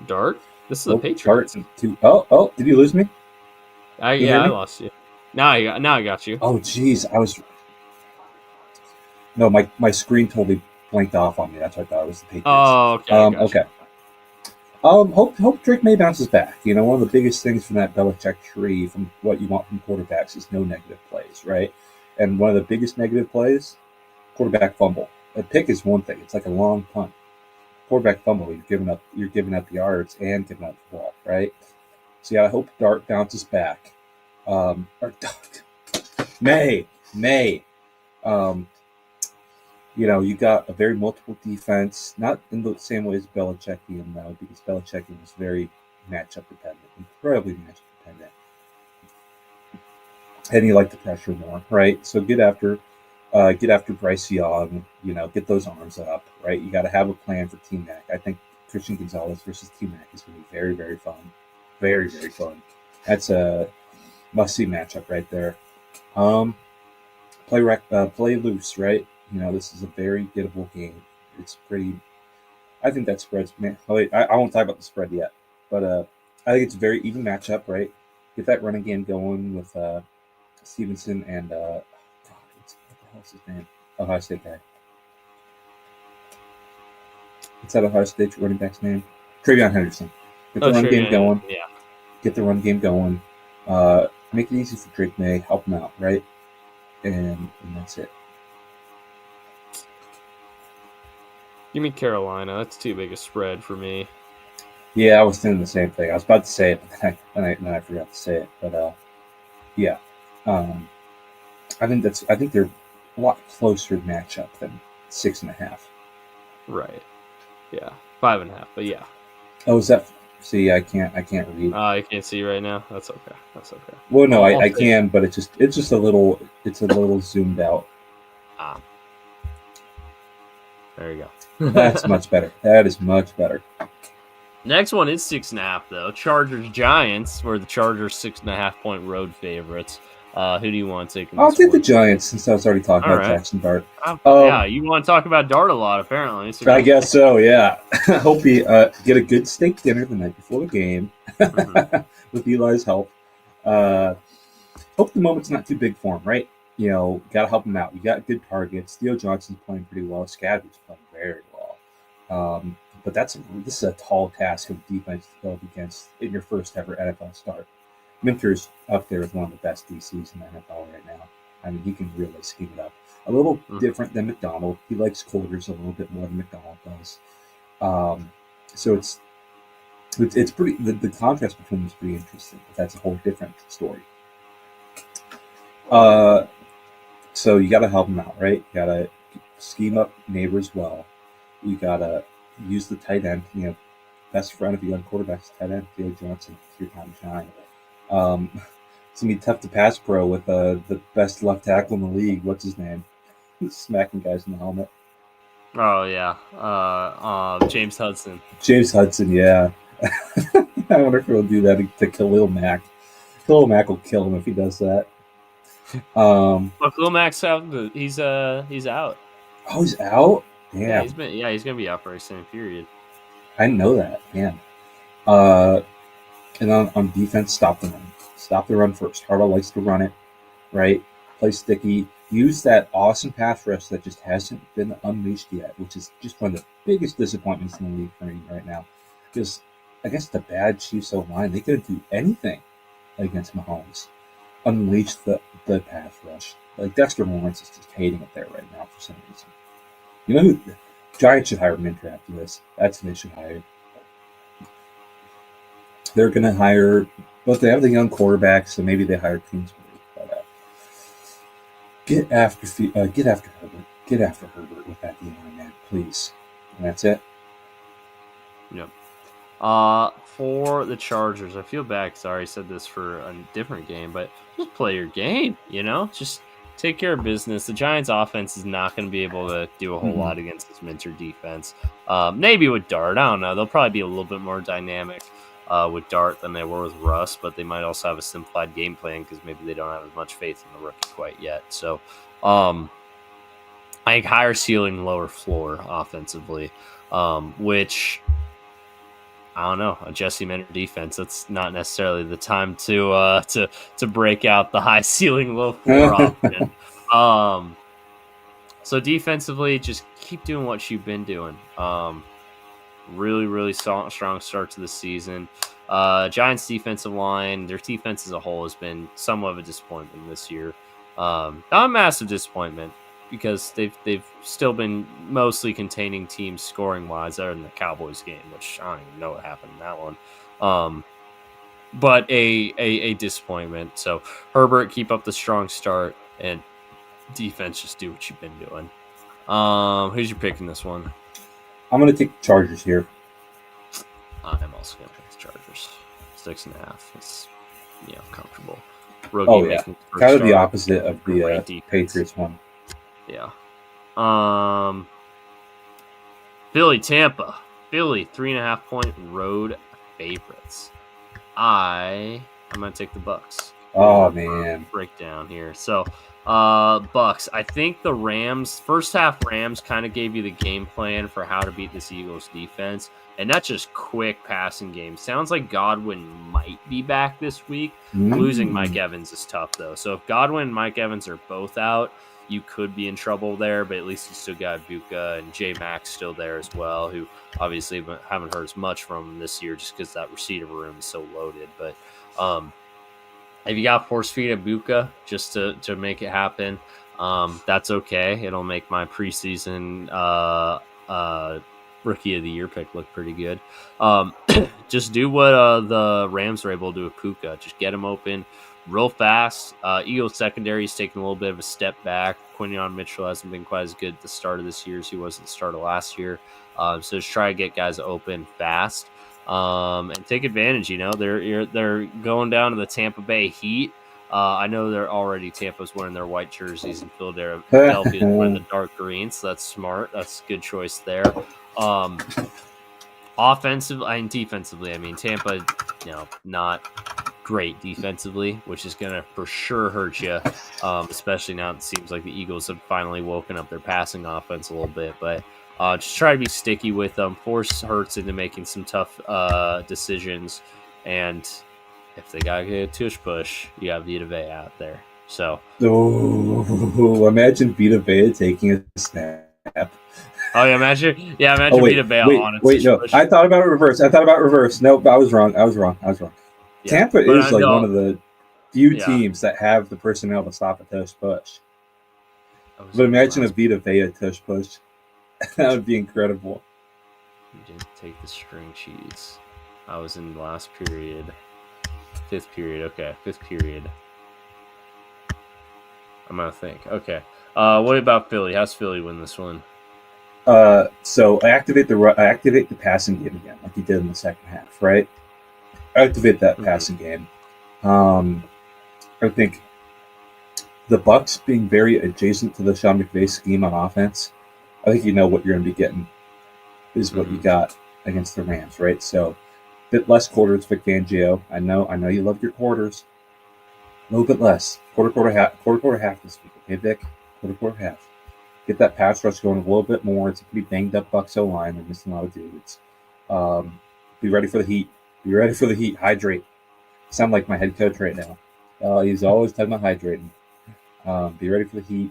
Dart? This is a Patriots. Oh, did you lose me? I lost you. Now I got you. Oh, geez, No, my screen totally blanked off on me. That's what I thought it was the Patriots. Oh, okay. Okay. Hope Drake May bounces back. One of the biggest things from that Belichick tree, from what you want from quarterbacks, is no negative plays, right? And one of the biggest negative plays, quarterback fumble. A pick is one thing; it's like a long punt. Quarterback fumble, you're giving up yards and giving up the ball, right? So I hope Dart bounces back. May. You got a very multiple defense, not in the same way as Belichickian, though, because Belichickian was very matchup dependent, incredibly matchup dependent. And you like the pressure more, right? So get after Bryce Young, get those arms up, right? You got to have a plan for T-Mac. I think Christian Gonzalez versus T-Mac is going to be very, very fun. Very, very fun. That's a must-see matchup right there. Play loose, right? This is a very gettable game. It's pretty. I think that spread's. I won't talk about the spread yet, but I think it's a very even matchup, right? Get that running game going with Stevenson and what the hell's his name? Ohio State guy. What's that Ohio State running back's name? Travion Henderson. Get the run game going. Yeah. Get the run game going. Make it easy for Drake May. Help him out, right? And that's it. Give me Carolina. That's too big a spread for me. Yeah, I was thinking the same thing. I was about to say it, but then I forgot to say it. But yeah, I think they're a lot closer matchup than 6.5. Right. Yeah, 5.5. But yeah. Oh, is that? See, I can't read. I can't see right now. That's okay. Well, no, I can, but it's just a little zoomed out. There you go. That's much better. That is much better. Next one is 6.5 though. Chargers Giants, where the Chargers 6.5-point road favorites. Who do you want taking I'll this take the one? Giants since I was already talking All about right. Jackson Dart. Yeah, you want to talk about Dart a lot, apparently. So I go guess so. Yeah. I hope you get a good steak dinner the night before the game hmm with Eli's help. Uh, hope the moment's not too big for him, right? Got to help him out. You got good targets. Theo Johnson's playing pretty well. Scadby's playing very well. But this is a tall task for the defense to go up against in your first ever NFL start. Minter's up there as one of the best DCs in the NFL right now. I mean, he can really scheme it up. A little different than McDonald. He likes quarters a little bit more than McDonald does. So it's pretty. The contrast between them is pretty interesting. But that's a whole different story. So you got to help him out, right? You got to scheme up Neighbors well. You got to use the tight end. Best friend of the young quarterback's tight end, Theo Johnson. It's your time to shine. It's gonna be tough to pass pro with the best left tackle in the league. What's his name? He's smacking guys in the helmet. Oh yeah, James Hudson. James Hudson, yeah. I wonder if he'll do that to Khalil Mack. Khalil Mack will kill him if he does that. Look, Lil Max out. He's out. Oh, he's out. Yeah, Damn, he's gonna be out for a extended period. I didn't know that. Man. And on defense, stop the run. Stop the run first. Harbaugh likes to run it, right? Play sticky. Use that awesome pass rush that just hasn't been unleashed yet, which is just one of the biggest disappointments in the league for me right now. Because I guess the bad Chiefs O-line, they couldn't do anything against Mahomes. Unleash the pass rush. Like Dexter Lawrence is just hating it there right now for some reason. You know who? The Giants should hire Minter after this. That's who they should hire. They're going to hire, but they have the young quarterback, so maybe they hire Kingsbury. But get after Herbert. Get after Herbert with that D-line, man, please. And that's it. Yep. For the Chargers, I feel bad because I already said this for a different game, but just play your game. Just take care of business. The Giants' offense is not going to be able to do a whole lot against this Minter defense. Maybe with Dart, I don't know. They'll probably be a little bit more dynamic with Dart than they were with Russ, but they might also have a simplified game plan because maybe they don't have as much faith in the rookie quite yet. So, I think higher ceiling, lower floor offensively, which I don't know, a Jesse Minter defense. That's not necessarily the time to break out the high ceiling, low floor option. So defensively, just keep doing what you've been doing. Really, really strong start to the season. Giants defensive line, their defense as a whole has been somewhat of a disappointment this year. Not a massive disappointment because they've still been mostly containing teams scoring wise, other than the Cowboys game, which I don't even know what happened in that one. But a disappointment. So Herbert, keep up the strong start, and defense, just do what you've been doing. Who's your pick in this one? I'm going to take the Chargers here. I'm also going to pick the Chargers. 6.5. It's comfortable. Rookie kind of the opposite of the Patriots one. Yeah. Philly, Tampa. Philly, 3.5 point road favorites. I'm going to take the Bucks. Oh, man. Breakdown here. So, Bucks. I think the Rams, first half Rams kind of gave you the game plan for how to beat this Eagles defense. And not just quick passing game. Sounds like Godwin might be back this week. Losing Mike Evans is tough, though. So if Godwin and Mike Evans are both out, you could be in trouble there. But at least you still got Buka and J Max still there as well, who obviously haven't heard as much from this year just because that receiver room is so loaded. But if you got force feed at Buka just to make it happen, that's okay. It'll make my preseason Rookie of the Year pick look pretty good. Just do what the Rams were able to do with Puka. Just get him open real fast. Eagles secondary is taking a little bit of a step back. Quinion Mitchell hasn't been quite as good at the start of this year as he was at the start of last year. So just try to get guys open fast. And take advantage. They're going down to the Tampa Bay Heat. I know Tampa's wearing their white jerseys and Philadelphia's wearing the dark green, so that's smart. That's a good choice there. Offensively and defensively, I mean, Tampa, not great defensively, which is going to for sure hurt you, especially now it seems like the Eagles have finally woken up their passing offense a little bit. But just try to be sticky with them, force Hurts into making some tough decisions, and if they got to get a tush push, you got Vita Vea out there. So, Oh, imagine Vita Vea taking a snap. oh yeah, imagine Oh Vita Vea on a wait, tush no. push. I thought about it reverse. Nope, I was wrong. Yeah, Tampa but is like one of the few yeah, teams that have the personnel to stop a tush push. I was But in the imagine a last. Vita Vea tush push. That would be incredible. You didn't take the string cheese. I was in the last period. Fifth period. Okay, fifth period. I'm gonna think. Okay. What about Philly? How's Philly win this one? So I activate the passing game again, like you did in the second half, right? Activate that Mm-hmm. passing game. I think the Bucks being very adjacent to the Sean McVay scheme on offense. I think you know what you're going to be getting is what you Mm-hmm. got against the Rams, right? So a bit less quarters, Vic Fangio. I know you love your quarters. A little bit less, quarter half this week, okay, Vic? Quarter half. Get that pass rush going a little bit more. It's a pretty banged up Bucks O line. They're missing a lot of dudes. Be ready for the heat. Be ready for the heat. Hydrate. Sound like my head coach right now. He's always talking about hydrating. Be ready for the heat.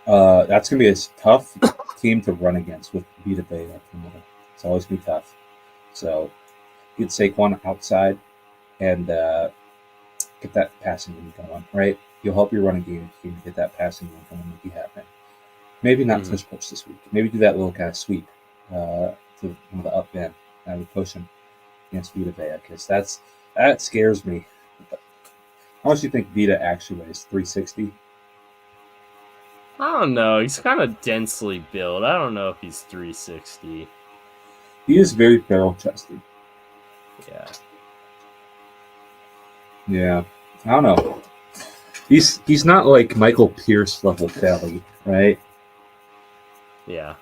That's going to be a tough team to run against with Vita Bay up the middle. It's always going to be tough. So get Saquon outside and get that passing game going, right? You'll help your running game if you can get that passing game going and make it happen. Maybe not Mm-hmm. push this week. Maybe do that little kind of sweep to one of the up end. I would push him against Vita Vea because that scares me. How much do you think Vita actually weighs? 360? I don't know. He's kind of densely built. I don't know if he's 360. He is very barrel chested. Yeah. Yeah. I don't know. He's not like Michael Pierce level belly, right? Yeah.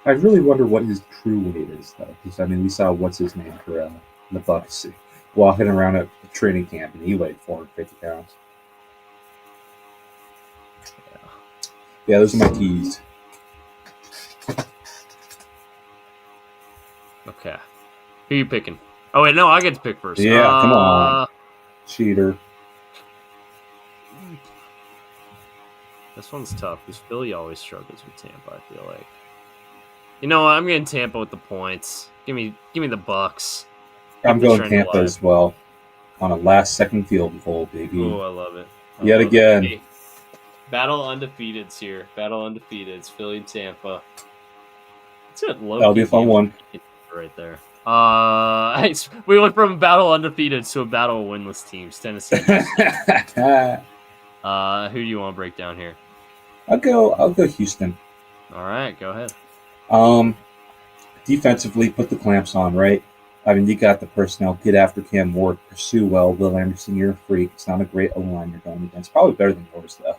I really wonder what his true weight is, though. Because I mean, we saw what's his name for the Bucks walking around at training camp, and he weighed 450 pounds. Yeah. Yeah, those are my keys. Okay. Who you picking? Oh wait, no, I get to pick first. Yeah, come on, cheater. This one's tough because Philly always struggles with Tampa. I feel like. You know what? I'm getting Tampa with the points. Give me the Bucks. I'm Keep the going trend Tampa alive. as well on a last-second field goal, baby. Oh, I love it. I Yet love it. again. Hey, battle undefeateds here. Battle undefeateds. Philly and Tampa. It's a low That'll be key a fun game one. right there. We went from battle undefeated to a battle of winless teams. Tennessee. Who do you want to break down here? I'll go Houston. All right, go ahead. Defensively, put the clamps on, right? I mean, you got the personnel. Get after Cam Ward. Pursue well. Will Anderson, you're a freak. It's not a great O-line you're going against. Probably better than yours, though.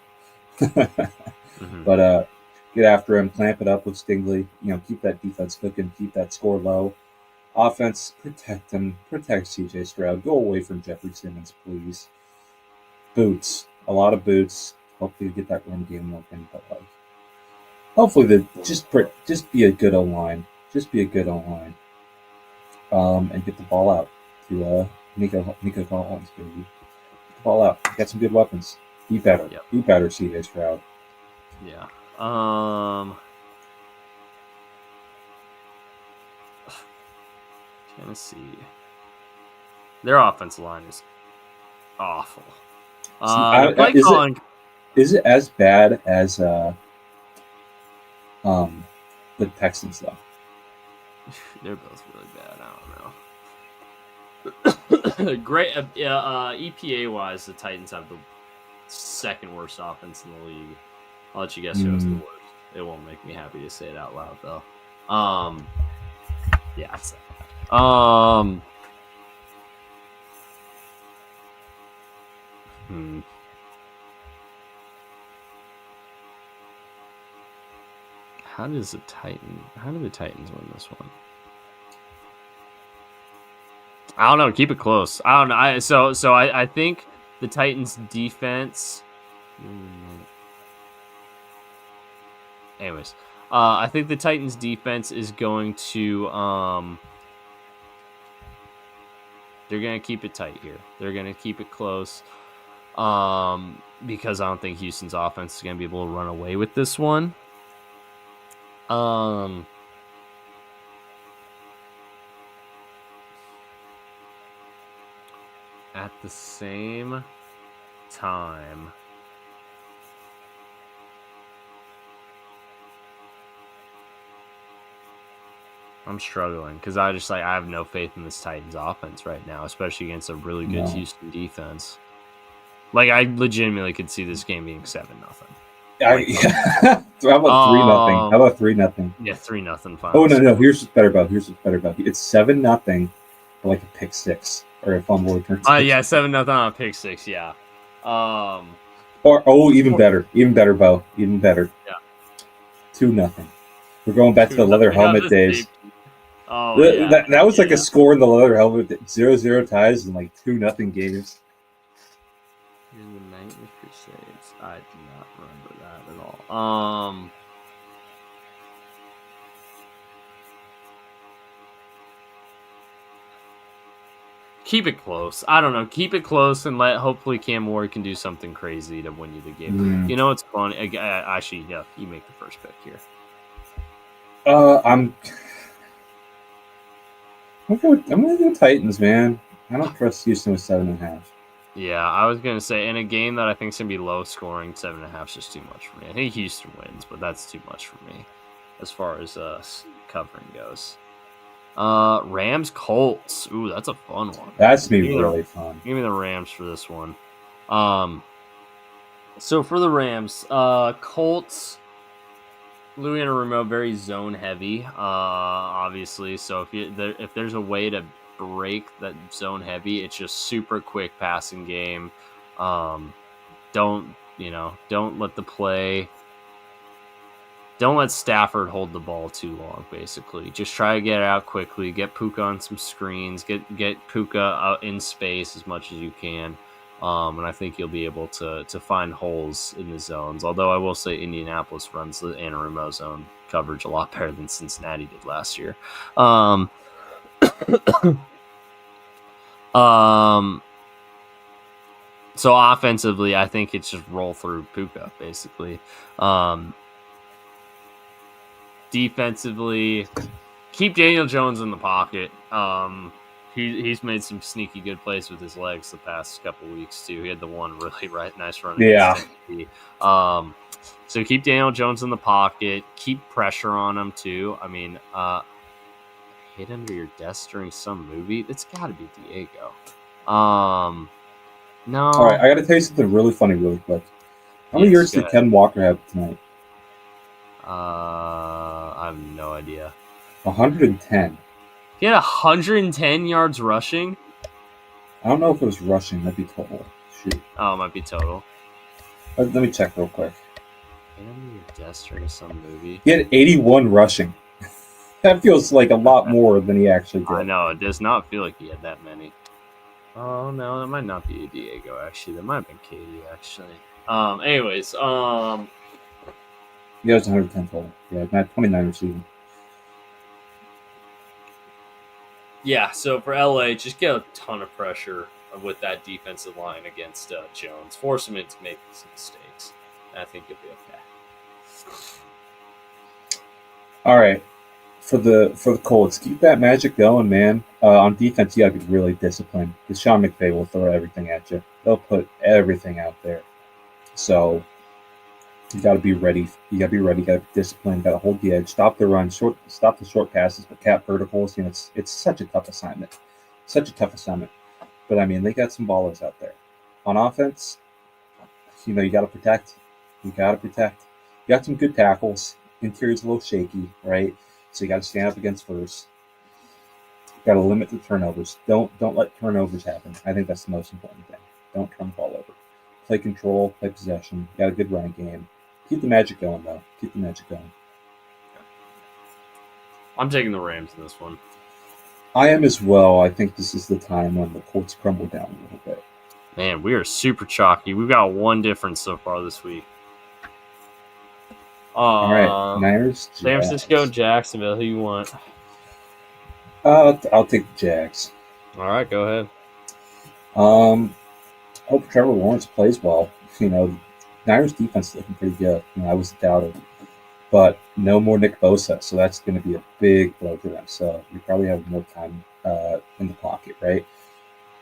Mm-hmm. But get after him. Clamp it up with Stingley. You know, keep that defense cooking. Keep that score low. Offense, protect him. Protect C.J. Stroud. Go away from Jeffrey Simmons, please. Boots. A lot of boots. Hopefully you get that run game working. But, like, hopefully just be a good O-line. Just be a good O-line. And get the ball out to Nico Collins, baby. Get the ball out. Got some good weapons. Be better. Yep. Be better, C.J. Stroud. Yeah. Tennessee. Their offensive line is awful. Their play calling. Is it as bad as the Texans though? They're both really bad. I don't know. Great. EPA wise, the Titans have the second worst offense in the league. I'll let you guess who has the worst. It won't make me happy to say it out loud though. Yeah. It's How do the Titans win this one? I don't know. Keep it close. I don't know. I think the Titans defense. Anyways, I think the Titans defense is going to they're going to keep it tight here. They're going to keep it close. Because I don't think Houston's offense is going to be able to run away with this one. At the same time, I'm struggling because I have no faith in this Titans offense right now, especially against a really good Houston defense. Like, I legitimately could see this game being 7-0. Yeah. So how about 3-0? How about 3-0? Yeah, 3-0. Oh no! Here's what's better about. It's 7-0, like a pick six or a fumble return. Yeah, 7-0 on a pick six. Yeah. Or even better, Bo, even better. Yeah. 2-0. We're going back to the leather helmet days. Oh, yeah. That was like a score in the leather helmet. 0-0 ties and like 2-0 games. Here's the Nightmare Crusades. I do not remember that at all. Keep it close. I don't know. Keep it close and hopefully Cam Ward can do something crazy to win you the game. You know, it's fun. Actually, yeah, you make the first pick here. I'm gonna go Titans, man. I don't trust Houston with 7.5. Yeah, I was gonna say in a game that I think is gonna be low scoring, 7.5 is just too much for me. I think Houston wins, but that's too much for me as far as covering goes. Rams Colts. Ooh, that's a fun one. That's gonna be really fun. Give me the Rams for this one. So for the Rams, Colts, Louis and Remo very zone heavy, obviously. So if there's a way to break that zone heavy, it's just super quick passing game. Don't let the play. Don't let Stafford hold the ball too long, basically. Just try to get it out quickly, get Puka on some screens, get Puka out in space as much as you can. And I think you'll be able to find holes in the zones. Although I will say Indianapolis runs the Anarumo zone coverage a lot better than Cincinnati did last year. So offensively, I think it's just roll through Puka, basically. Defensively, keep Daniel Jones in the pocket. He's made some sneaky good plays with his legs the past couple weeks too. He had the one really nice run. Yeah. So keep Daniel Jones in the pocket. Keep pressure on him too. I mean, hit under your desk during some movie. It's got to be Diego. No. All right, I got to tell you something really funny, really quick. How many yards did Ken Walker have tonight? I have no idea. 110. He had 110 yards rushing? I don't know if it was rushing. That'd be total. Shoot. Oh, it might be total. Let me check real quick. During some movie. He had 81 rushing. That feels like a lot more than he actually did. I know. It does not feel like he had that many. Oh, no. That might not be Diego, actually. That might have been Katie, actually. Anyways, Yeah, it was 110 total. Yeah, 29 receiving. Yeah, so for LA, just get a ton of pressure with that defensive line against Jones. Force him into making some mistakes. And I think you'll be okay. All right. For the Colts, keep that magic going, man. On defense, you got to be really disciplined. Because Sean McVay will throw everything at you. They'll put everything out there. So you got to be ready. You got to be ready. You got to be disciplined. Got to hold the edge. Stop the run. Stop the short passes. But cap verticals. You know, it's such a tough assignment. But I mean, they got some ballers out there. On offense, you know, you got to protect. You got some good tackles. Interior's a little shaky, right? So you got to stand up against first. Got to limit the turnovers. Don't let turnovers happen. I think that's the most important thing. Don't turn the ball over. Play control. Play possession. Got a good running game. Keep the magic going, though. Keep the magic going. I'm taking the Rams in this one. I am as well. I think this is the time when the Colts crumble down a little bit. Man, we are super chalky. We've got one difference so far this week. All right, Niners, San Francisco, Jags. Jacksonville. Who you want? I'll take the Jags. All right, go ahead. Hope Trevor Lawrence plays well. Niners defense is looking pretty good. I was doubted, but no more Nick Bosa, so that's going to be a big blow to them. So you probably have more time in the pocket, right?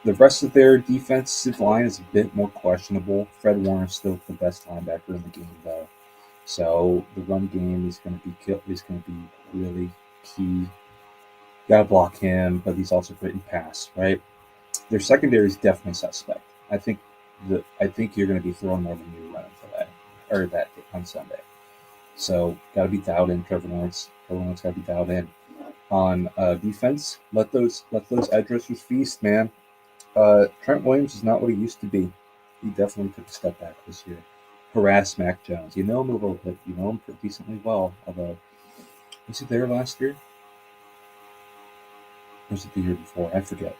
The rest of their defensive line is a bit more questionable. Fred Warner's still the best linebacker in the game, though. So the run game is going to be really key. Got to block him, but he's also great in pass, right? Their secondary is definitely suspect. I think you're going to be throwing more than you running today or that on Sunday. So got to be dialed in. Trevor Lawrence got to be dialed in. On defense, let those edge rushers feast, man. Trent Williams is not what he used to be. He definitely took a step back this year. Harass Mac Jones. You know him a little bit. You know him decently well. Although, was he there last year? Or was it the year before? I forget.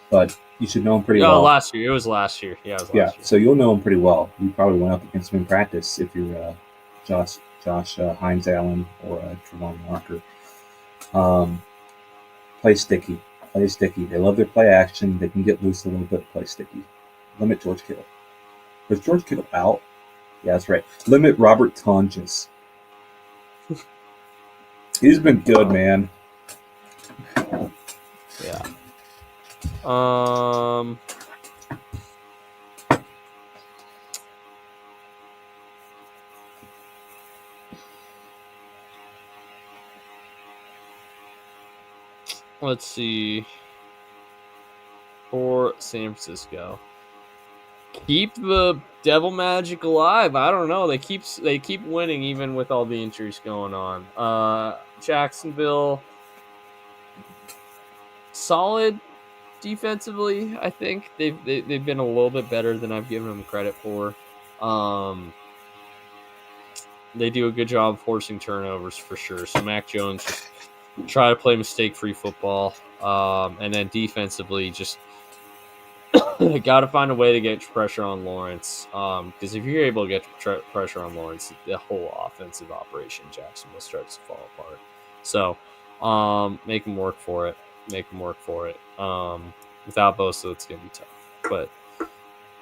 But you should know him pretty well. Last year. It was last year. Yeah, it was last year. So you'll know him pretty well. You probably went up against him in practice if you're Josh Hines Allen or Trevon Walker. Play sticky. They love their play action. They can get loose a little bit. Play sticky. Limit George Kittle. Was George Kittle out? Yeah, that's right. Limit Robert Tonjes. He's been good, man. Yeah. Let's see. For San Francisco, keep the devil magic alive. I don't know. They keep winning even with all the injuries going on. Jacksonville, solid defensively. I think they've been a little bit better than I've given them credit for. They do a good job forcing turnovers for sure. So Mac Jones just try to play mistake-free football, and then defensively just got to find a way to get pressure on Lawrence. Because if you're able to get pressure on Lawrence, the whole offensive operation in Jacksonville starts to fall apart. So make them work for it. Without Bosa, it's going to be tough. But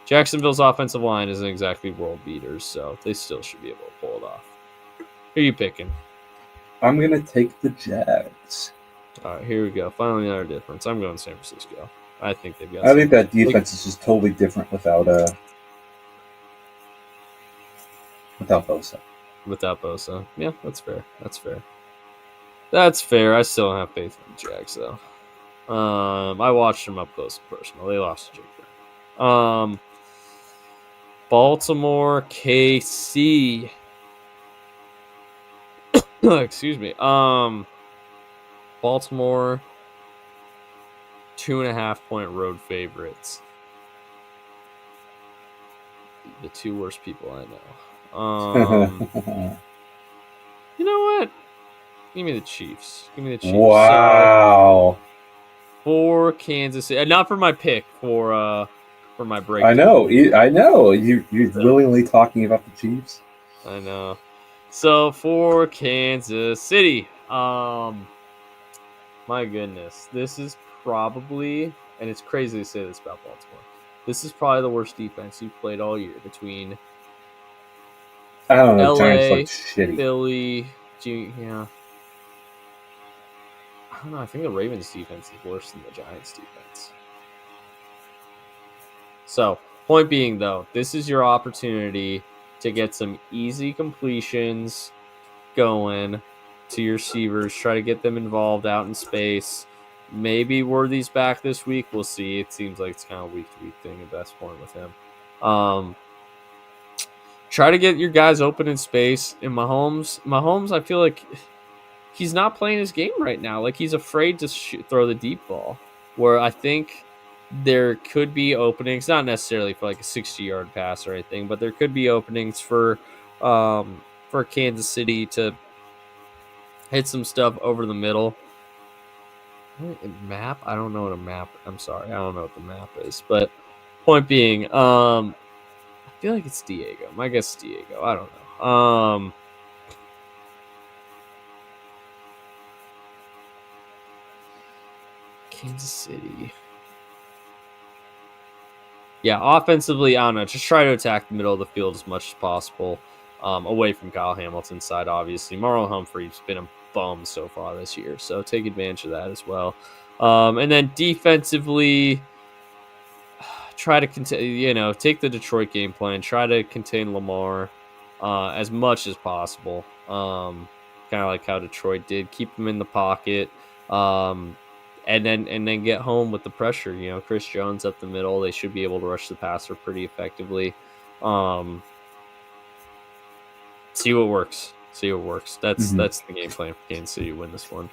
Jacksonville's offensive line isn't exactly world beaters, so they still should be able to pull it off. Who are you picking? I'm going to take the Jags. All right, here we go. Finally, another difference. I'm going San Francisco. I think they've got. I think that defense is just totally different without Bosa. Without Bosa, yeah, that's fair. That's fair. I still don't have faith in the Jags, though. I watched them up close and personal. They lost to Jake Brown. Baltimore, KC. Excuse me. Baltimore, 2.5-point road favorites. The two worst people I know. You know what? Give me the Chiefs. Wow. So, for Kansas City, not for my pick, for my break. I know. You're willingly talking about the Chiefs. I know. So for Kansas City, my goodness, this is probably, and it's crazy to say this about Baltimore, this is probably the worst defense you've played all year between I don't know. LA, Giants look shitty. Philly, yeah. I don't know. I think the Ravens defense is worse than the Giants defense. So, point being, though, this is your opportunity to get some easy completions going to your receivers. Try to get them involved out in space. Maybe Worthy's back this week. We'll see. It seems like it's kind of a week-to-week thing at best point with him. Try to get your guys open in space. And Mahomes, I feel like he's not playing his game right now. Like, he's afraid to throw the deep ball, where I think there could be openings, not necessarily for like a 60-yard pass or anything, but there could be openings for Kansas City to hit some stuff over the middle. Map? I don't know what a map. I'm sorry, I don't know what the map is. But point being, I feel like it's Diego. My guess is Diego. I don't know. Kansas City. Yeah, offensively, I don't know. Just try to attack the middle of the field as much as possible. Away from Kyle Hamilton's side, obviously. Marlon Humphrey's been a bum so far this year, so take advantage of that as well. And then defensively, try to contain, take the Detroit game plan, try to contain Lamar as much as possible. Kind of like how Detroit did, keep him in the pocket, and then get home with the pressure. Chris Jones up the middle, they should be able to rush the passer pretty effectively. See what works. That's the game plan for Kansas City to win this one.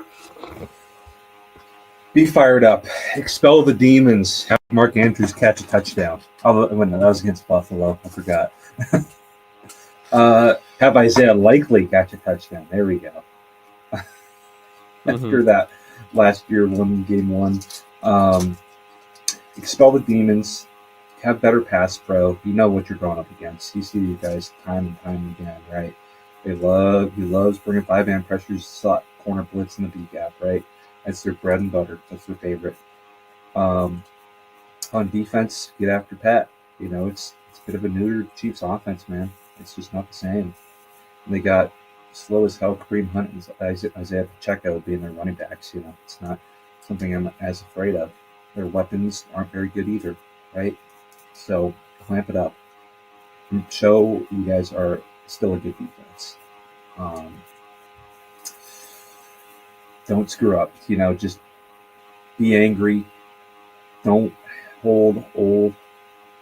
Be fired up. Expel the demons. Have Mark Andrews catch a touchdown. Oh, that was against Buffalo. I forgot. Have Isaiah Likely catch a touchdown. There we go. After that last year, game one. Expel the demons. Have better pass pro. You know what you're going up against. You see you guys time and time again, right? He loves bringing 5-man pressures, slot corner blitz in the B gap, right? That's their bread and butter. That's their favorite. On defense, get after Pat. It's a bit of a newer Chiefs offense, man. It's just not the same. And they got slow as hell Kareem Hunt and Isaiah Pacheco being their running backs. It's not something I'm as afraid of. Their weapons aren't very good either, right? So clamp it up and show you guys are still a good defense. Don't screw up. Just be angry. Don't hold old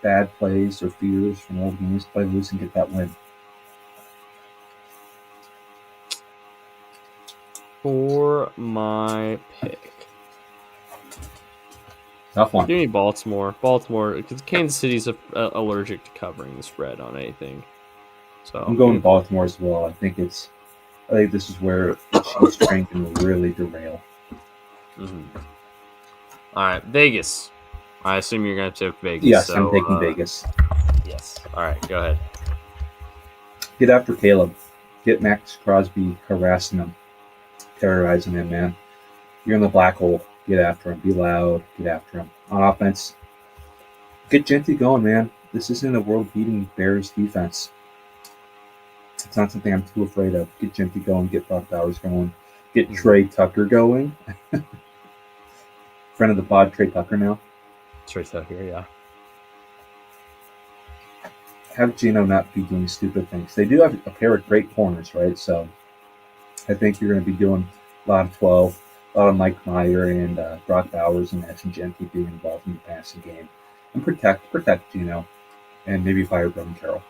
bad plays or fears from old games. Play loose and get that win. For my pick. Tough one. Give me Baltimore. Because Kansas City's allergic to covering the spread on anything. So I'm going Baltimore as well. I think this is where the Chiefs train can really derail. All right, Vegas. I assume you're going to take Vegas. Yes, so, I'm taking Vegas. Yes. All right, go ahead. Get after Caleb. Get Max Crosby harassing him, terrorizing him, man. You're in the black hole. Get after him. Be loud. Get after him. On offense, get Gentry going, man. This isn't a world-beating Bears defense. It's not something I'm too afraid of. Get Gentry going. Get Brock Bowers going. Get Trey Tucker going. Friend of the pod, Trey Tucker now. Trey Tucker, yeah. Have Geno not be doing stupid things. They do have a pair of great corners, right? So I think you're going to be doing a lot of 12, a lot of Mike Meyer and Brock Bowers and Ashton Gentry being involved in the passing game. And protect Geno, and maybe fire Brevin Carroll.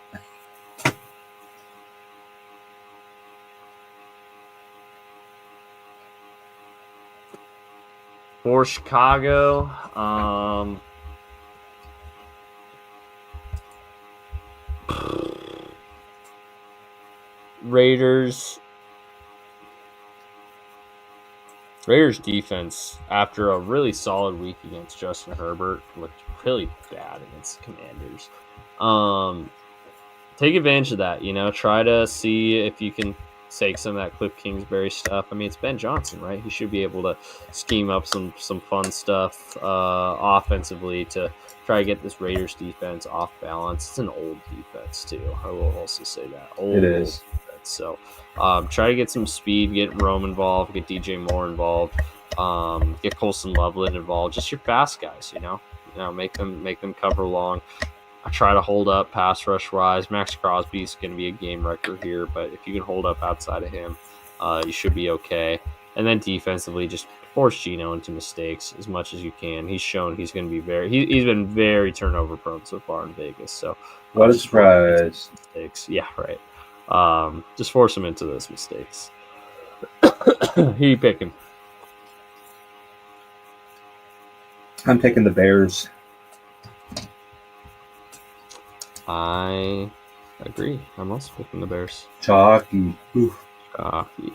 For Chicago, Raiders defense, after a really solid week against Justin Herbert, looked really bad against the Commanders. Take advantage of that, try to see if you can take some of that Cliff Kingsbury stuff. I mean, it's Ben Johnson, right? He should be able to scheme up some fun stuff offensively to try to get this Raiders defense off balance. It's an old defense, too. I will also say that. It is. So try to get some speed, get Rome involved, get DJ Moore involved, get Colson Loveland involved. Just your fast guys, make them cover long. I try to hold up pass rush wise. Max Crosby's going to be a game wrecker here, but if you can hold up outside of him, you should be okay. And then defensively, just force Geno into mistakes as much as you can. He's shown he's going to be he's been very turnover prone so far in Vegas. So what a surprise! Mistakes, yeah, right. Just force him into those mistakes. Who you picking? I'm picking the Bears. I agree. I'm also picking the Bears. Chalky. Chalky.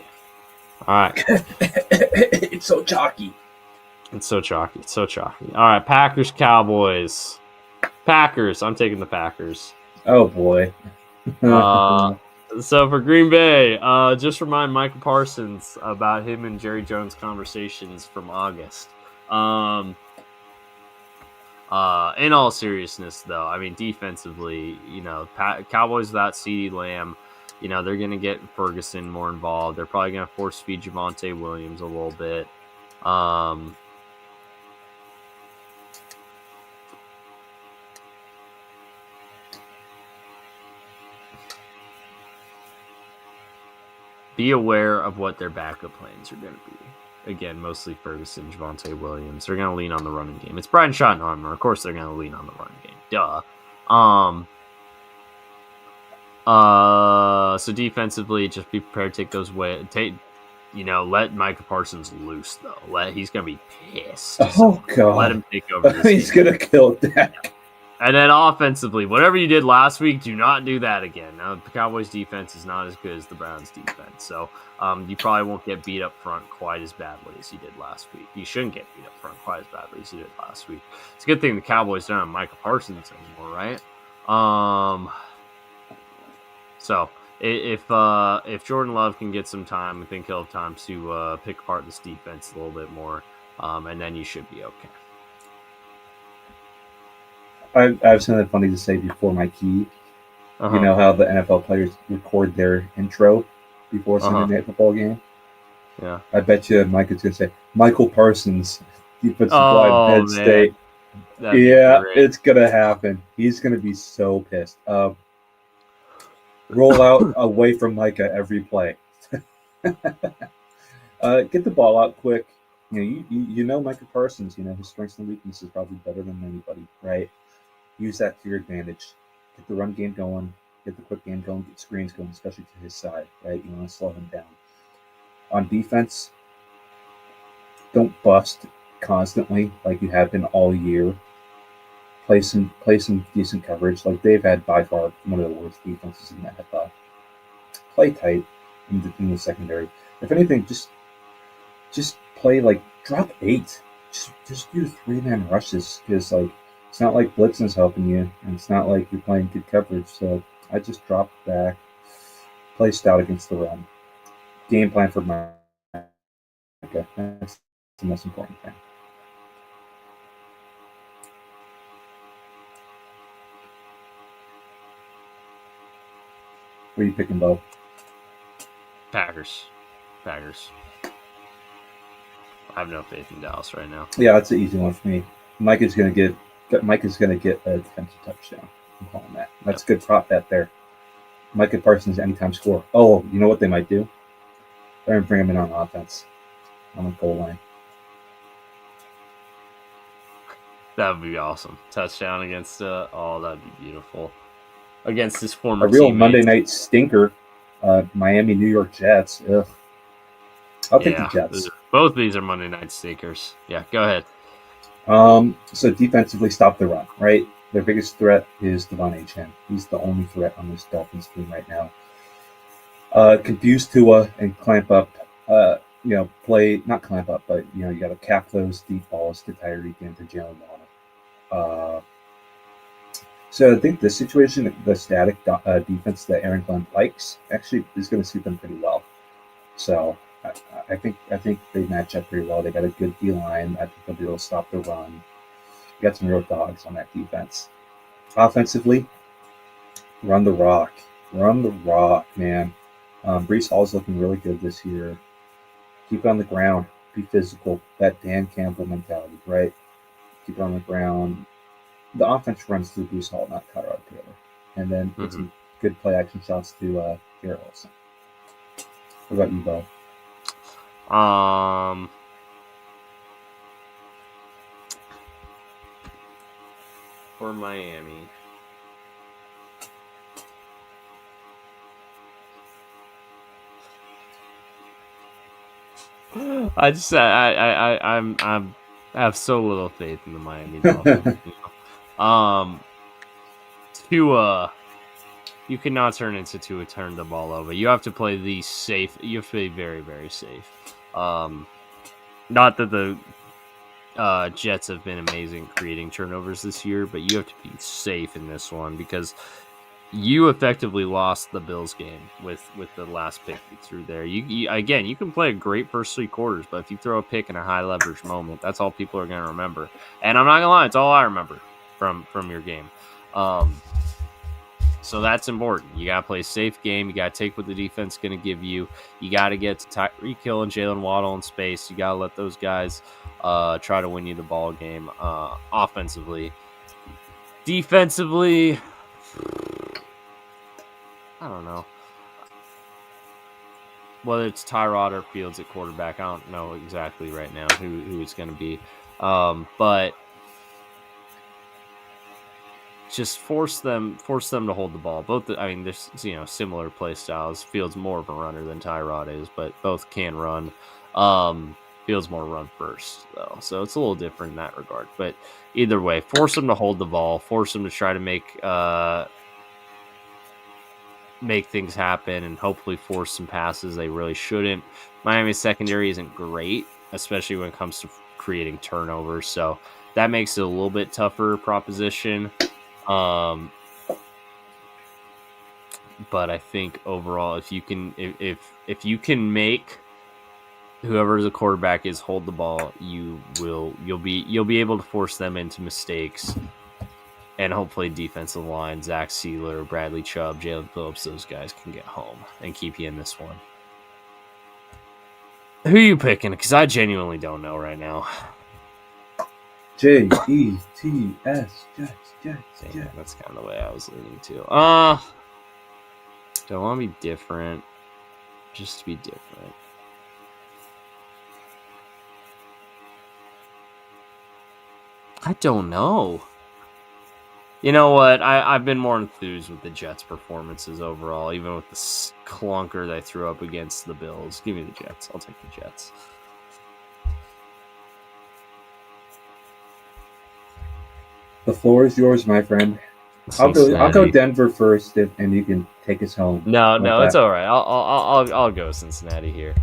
All right. It's so chalky. It's so chalky. It's so chalky. All right, Packers, Cowboys. Packers. I'm taking the Packers. Oh boy. So for Green Bay, just remind Michael Parsons about him and Jerry Jones' conversations from August. In all seriousness, though, I mean, defensively, Cowboys without CeeDee Lamb, they're going to get Ferguson more involved. They're probably going to force feed Javonte Williams a little bit. Be aware of what their backup plans are going to be. Again, mostly Ferguson, Javonte Williams. They're going to lean on the running game. It's Brian Schottenheimer. Of course, they're going to lean on the running game. Duh. So defensively, just be prepared to take those away. Let Micah Parsons loose though. He's gonna be pissed. Oh god. Let him take over. He's gonna kill Dak. And then offensively, whatever you did last week, do not do that again. Now the Cowboys defense is not as good as the Browns defense, so you probably won't get beat up front quite as badly as you did last week. You shouldn't get beat up front quite as badly as you did last week. It's a good thing the Cowboys don't have Micah Parsons anymore, right? So if Jordan Love can get some time, I think he'll have time to pick apart this defense a little bit more, and then you should be okay. I have something funny to say before my key. You know how the NFL players record their intro before Sunday Night Football game? Yeah. I bet you Mike is going to say, Michael Parsons, defensive line, Penn State. Yeah, it's going to happen. He's going to be so pissed. Roll out away from Micah every play. Get the ball out quick. You know Micah Parsons. His strengths and weaknesses probably better than anybody, right? Use that to your advantage. Get the run game going. Get the quick game going. Get screens going, especially to his side, right? You want to slow him down. On defense, don't bust constantly like you have been all year. Play some decent coverage. Like they've had by far one of the worst defenses in the NFL. Play tight in the secondary. If anything, just play like drop 8. Just do 3-man rushes because it's not like blitzing's helping you, and it's not like you're playing good coverage. So I just drop back, play stout against the run. Game plan for my okay. That's the most important thing. What are you picking, Beau? Packers. I have no faith in Dallas right now. Yeah, that's an easy one for me. Mike is gonna get a defensive touchdown. I'm calling that. That's a good prop bet there. Micah Parsons anytime score. Oh, you know what they might do? They're gonna bring him in on offense on the goal line. That would be awesome. Touchdown against that'd be beautiful. Against his former a real teammates. Monday night stinker, Miami, New York Jets. Ugh. I'll take the Jets. Both of these are Monday night stinkers. Yeah, go ahead. So defensively, stop the run. Right, their biggest threat is Devon Achane. He's the only threat on this Dolphins team right now. Confuse Tua and clamp up. Play not clamp up, but you got to cap those deep balls to Tyreek and to Jalen Waddle. So I think this situation, the static defense that Aaron Glenn likes, actually is going to suit them pretty well. So I think they match up pretty well. They got a good D line. I think they'll be able to stop the run. You got some real dogs on that defense. Offensively, run the rock, man. Breece Hall's looking really good this year. Keep it on the ground. Be physical. That Dan Campbell mentality, right? Keep it on the ground. The offense runs through Breece Hall, not Tyrod Taylor. And then get some good play action shots to Garrett Wilson. What about you, Beau? For Miami. I have so little faith in the Miami Dolphins. Tua, you cannot turn into Tua turn the ball over. You have to play the safe. You have to play very, very safe. Not that the Jets have been amazing creating turnovers this year, but you have to be safe in this one because you effectively lost the Bills game with the last pick you threw there. You again, you can play a great first 3 quarters, but if you throw a pick in a high leverage moment, that's all people are going to remember. And I'm not gonna lie, it's all I remember from your game. So that's important. You got to play a safe game. You got to take what the defense is going to give you. You got to get to Tyreek Hill and Jalen Waddle in space. You got to let those guys try to win you the ball game offensively. Defensively, I don't know. Whether it's Tyrod or Fields at quarterback, I don't know exactly right now who it's going to be. But just force them to hold the ball. Both, there's similar play styles. Fields more of a runner than Tyrod is, but both can run. Fields more run first though, so it's a little different in that regard. But either way, force them to hold the ball. Force them to try to make things happen, and hopefully force some passes they really shouldn't. Miami's secondary isn't great, especially when it comes to creating turnovers. So that makes it a little bit tougher proposition. But I think overall, if you can make whoever the quarterback is hold the ball, you'll be able to force them into mistakes, and hopefully defensive line, Zach Sealer, Bradley Chubb, Jalen Phillips, those guys can get home and keep you in this one. Who are you picking? Because I genuinely don't know right now. Jets, Jets. Yeah, that's kind of the way I was leaning to. Don't want to be different, just to be different. I don't know. You know what? I've been more enthused with the Jets' performances overall, even with the clunker they threw up against the Bills. Give me the Jets. I'll take the Jets. The floor is yours, my friend. I'll go Denver first, and you can take us home. No, it's all right. I'll go Cincinnati here.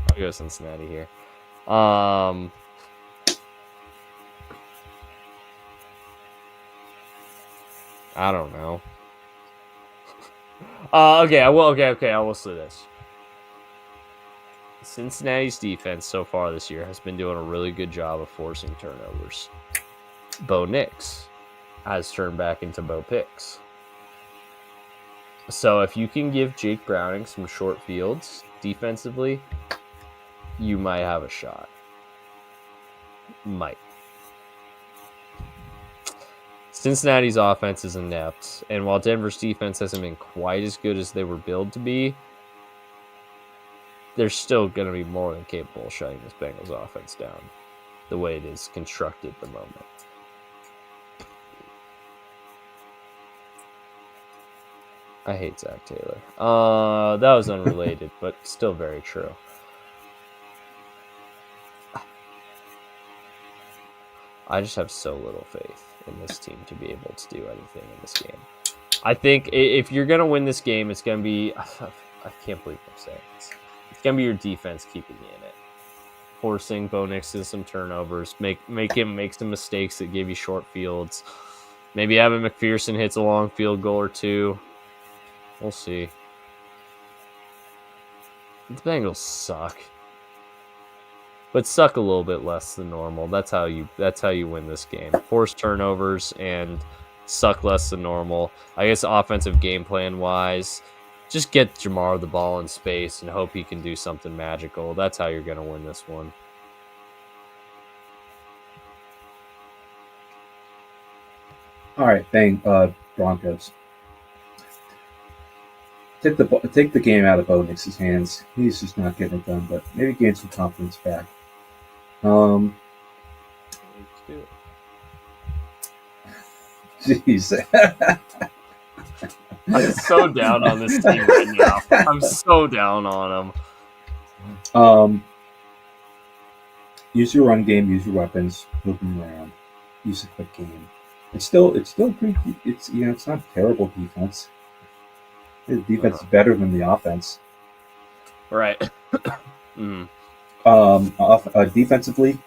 I don't know. Okay, I will. Okay, I will say this. Cincinnati's defense so far this year has been doing a really good job of forcing turnovers. Bo Nix has turned back into Bo Picks. So if you can give Jake Browning some short fields defensively, you might have a shot. Might. Cincinnati's offense is inept, and while Denver's defense hasn't been quite as good as they were billed to be, they're still going to be more than capable of shutting this Bengals offense down the way it is constructed at the moment. I hate Zach Taylor. That was unrelated, but still very true. I just have so little faith in this team to be able to do anything in this game. I think if you're going to win this game, it's going to be... I can't believe I'm saying this. It's going to be your defense keeping you in it. Forcing Bo Nix into some turnovers. Make him make some mistakes that give you short fields. Maybe Evan McPherson hits a long field goal or two. We'll see. The Bengals suck. But suck a little bit less than normal. That's how you win this game. Force turnovers and suck less than normal. I guess offensive game plan wise, just get Jamar the ball in space and hope he can do something magical. That's how you're going to win this one. All right, Broncos. Take the game out of Bo Nix's hands. He's just not getting it done, but maybe gain some confidence back. Jeez. I'm so down on this team right now. I'm so down on them. Use your run game. Use your weapons. Move them around. Use a quick game. It's still pretty. It's not a terrible defense. The defense is better than the offense. Right. Defensively,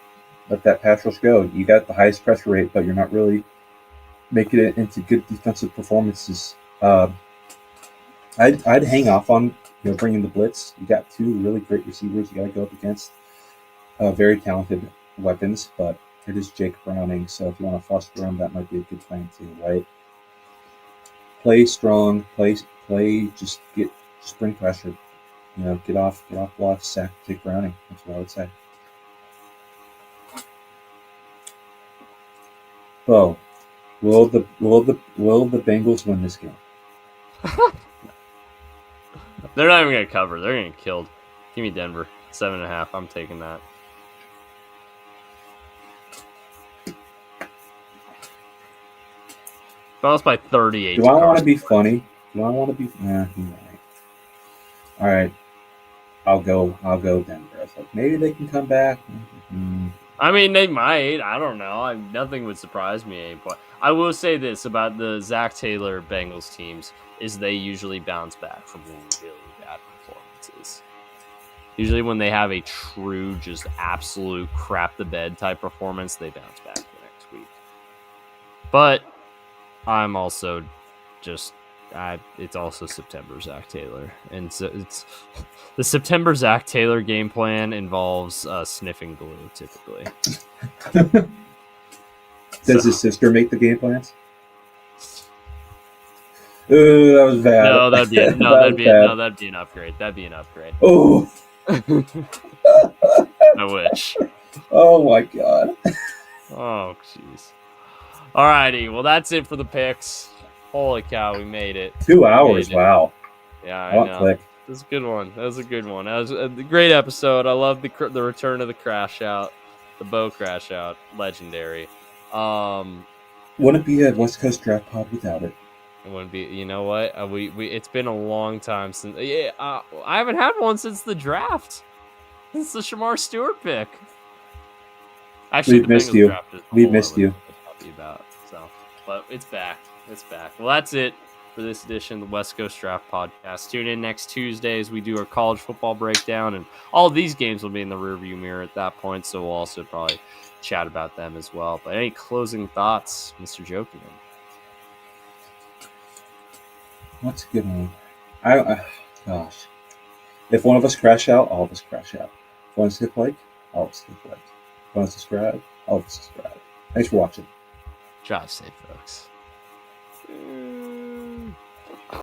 Let that pass rush go. You got the highest pressure rate, but you're not really making it into good defensive performances. I'd hang off on bringing the blitz. You got two really great receivers. You got to go up against very talented weapons, but it is Jake Browning. So if you want to foster him, that might be a good plan too, right? Play strong. Play. Just bring pressure. Get off blocks. Sack Jake Browning. That's what I would say. Bo, will the Bengals win this game? They're not even gonna cover. They're gonna get killed. Give me Denver 7.5. I'm taking that. Bounce by 38. Do I want to be funny? Do I want to be? Right. All right. I'll go Denver. I was like, maybe they can come back. Mm-hmm. I mean, they might. I don't know. Nothing would surprise me. But I will say this about the Zach Taylor Bengals teams is they usually bounce back from really bad performances. Usually when they have a true, just absolute crap the bed type performance, they bounce back the next week. But I'm also just it's also September Zach Taylor, and so it's the September Zach Taylor game plan involves sniffing glue typically. Does his sister make the game plans? Ooh, that was bad. No, that'd be an upgrade. That'd be an upgrade. Oh, I wish. Oh my god. Oh jeez. Alrighty, well that's it for the picks. Holy cow, we made it. 2 hours, wow. Yeah, I know. Click. That was a good one. That was a good one. That was a great episode. I love the return of the crash out, the Beau crash out, legendary. Wouldn't be a West Coast Draft Pod without it. It wouldn't be. You know what? We it's been a long time since. Yeah, I haven't had one since the draft. Since the Shamar Stewart pick. Actually, We've missed you. We've missed you. About, so, but it's back. It's back. Well, that's it for this edition of the West Coast Draft Podcast. Tune in next Tuesday as we do our college football breakdown, and all of these games will be in the rearview mirror at that point, so we'll also probably chat about them as well. But any closing thoughts, Mr. Jokiman? What's a good one? Gosh. If one of us crash out, all of us crash out. If one of us hit like, all of us hit like. If one of us subscribe, all of us subscribe. Thanks for watching. Drive safe, folks.